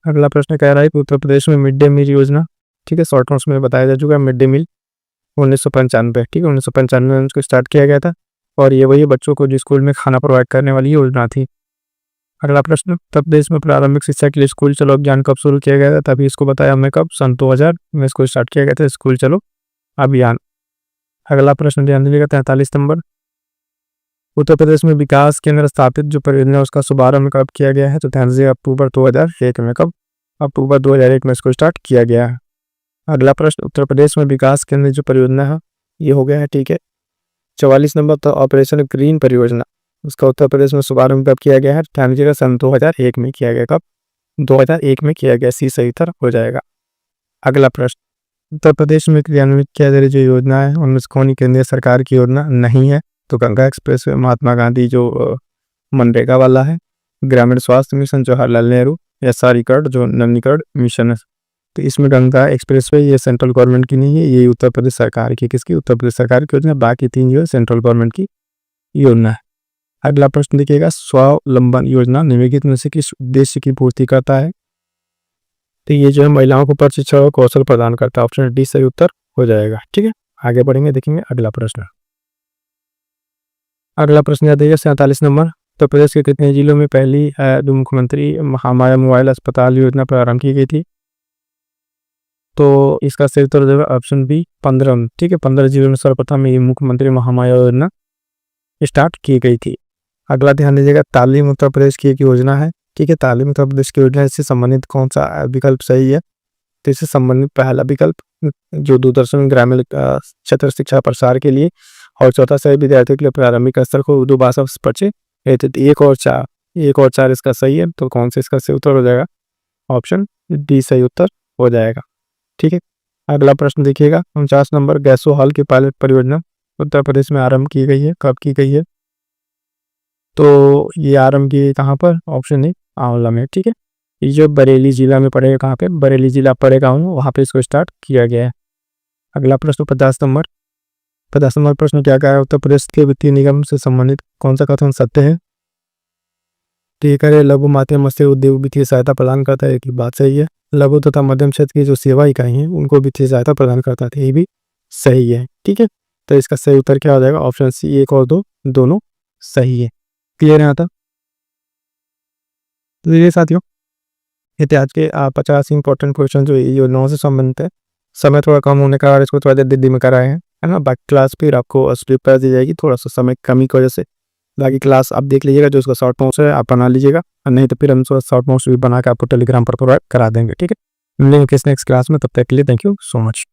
अगला प्रश्न कह रहा है कि उत्तर प्रदेश में मिड डे मील योजना, ठीक है, शॉर्ट नोट्स में बताया जा चुका है, मिड डे मील 1995, ठीक है, 1995 में उसको स्टार्ट किया गया था, और ये वही बच्चों को जो स्कूल में खाना प्रोवाइड करने वाली योजना थी। अगला प्रश्न, उत्तर प्रदेश में प्रारंभिक शिक्षा के लिए स्कूल चलो अभियान कब शुरू किया गया था? तभी इसको बताया हमने कब, सन 2000 में इसको स्टार्ट किया गया था स्कूल चलो अभियान। अगला प्रश्न ध्यान दीजिएगा 43 नंबर, उत्तर प्रदेश में विकास केंद्र स्थापित जो परियोजना उसका शुभारंभ कब किया गया है? तो ध्यान दीजिएगा अक्टूबर 2001 में। कब? अक्टूबर 2001 में इसको स्टार्ट किया गया है। अगला प्रश्न, उत्तर प्रदेश में विकास केंद्र जो परियोजना है ये हो गया है, ठीक है। 44 नंबर, तो ऑपरेशन ग्रीन परियोजना उसका उत्तर प्रदेश में शुभारंभ कब किया गया है? ध्यान दीजिएगा सन 2001 में किया गया। कब? 2001 में किया गया, सी सही उत्तर हो जाएगा। अगला प्रश्न, उत्तर प्रदेश में क्रियान्वित किया जा रही जो योजना है उनमें से कौन केंद्रीय सरकार की योजना नहीं है? तो गंगा एक्सप्रेस वे, महात्मा गांधी जो मनरेगा वाला है, ग्रामीण स्वास्थ्य मिशन जवाहरलाल नेहरू, या सारीकरण जो नवीनीकरण मिशन है। तो इसमें गंगा एक्सप्रेस वे ये सेंट्रल गवर्नमेंट की नहीं है, ये उत्तर प्रदेश सरकार की। किसकी? उत्तर प्रदेश सरकार की योजना। बाकी 3 जो है सेंट्रल गवर्नमेंट की योजना है। अगला प्रश्न देखिएगा, स्वावलंबन योजना निम्नलिखित में से किस उद्देश्य की पूर्ति करता है? तो ये जो है महिलाओं को प्रशिक्षण और कौशल प्रदान करता है, ऑप्शन डी सही उत्तर हो जाएगा। ठीक है, आगे बढ़ेंगे, देखेंगे अगला प्रश्न। अगला प्रश्न याद रखिए 47 नंबर, उत्तर प्रदेश के कितने जिलों में पहली मुख्यमंत्री महामाया मोबाइल अस्पताल योजना प्रारंभ की गई थी? तो इसका सही उत्तर हो जाएगा ऑप्शन बी 15। ठीक है, 15 जिलों में सर्वप्रथम ये मुख्यमंत्री महामाया योजना स्टार्ट की गई थी। अगला ध्यान दीजिएगा, तालीम उत्तर प्रदेश की एक योजना है। ठीक है, तालीम उत्तर प्रदेश की योजना, इससे संबंधित कौन सा विकल्प सही है? तो इससे संबंधित पहला विकल्प जो दूरदर्शन ग्रामीण क्षेत्र शिक्षा प्रसार के लिए, और चौथा सही विद्यार्थियों के लिए प्रारंभिक स्तर को उर्दू भाषा परिचय। 1 और 4 इसका सही है, तो कौन सा इसका सही उत्तर हो जाएगा? ऑप्शन डी सही उत्तर हो जाएगा। ठीक है, अगला प्रश्न देखिएगा 49 नंबर, गैसो हॉल की पायलट परियोजना उत्तर प्रदेश में आरंभ की गई है, कब की गई है? तो ये आरंभ की कहाँ पर? ऑप्शन ए आंवला में। ठीक है, ये जो बरेली जिला में पड़ेगा, कहाँ पे? बरेली जिला पड़ेगा, वहाँ पे इसको स्टार्ट किया गया है। अगला प्रश्न 50 नंबर, 50 नंबर प्रश्न क्या कह रहा है? उत्तर प्रदेश के वित्तीय निगम से संबंधित कौन सा कथन सत्य है? ठीक है, लघु मध्यम मत्स्य उद्योग वित्तीय सहायता प्रदान करता है, एक बात सही है। लघु तथा मध्यम क्षेत्र की जो सेवा इकाई है उनको वित्तीय सहायता प्रदान करता है, ये भी सही है। ठीक है, तो इसका सही उत्तर क्या हो जाएगा? ऑप्शन सी 1 और 2 दोनों सही है। क्लियर है? आता तो ये साथियों, ये थे आज के 50 इंपॉर्टेंट क्वेश्चन जो योजनाओं से संबंधित है। समय थोड़ा कम होने का, और इसको थोड़ा देर दिल्ली में कराए हैं, है ना। बाकी क्लास फिर आपको स्लिप पर दी जाएगी, थोड़ा सा समय कमी की वजह से बाकी क्लास आप देख लीजिएगा, जो उसका शॉर्ट नोट्स है आप बना लीजिएगा, नहीं तो फिर हम शॉर्ट नोट्स भी बना के आपको टेलीग्राम पर प्रोवाइड करा देंगे। ठीक है, मिलेंगे किस नेक्स्ट क्लास में, तब तक के लिए थैंक यू सो मच।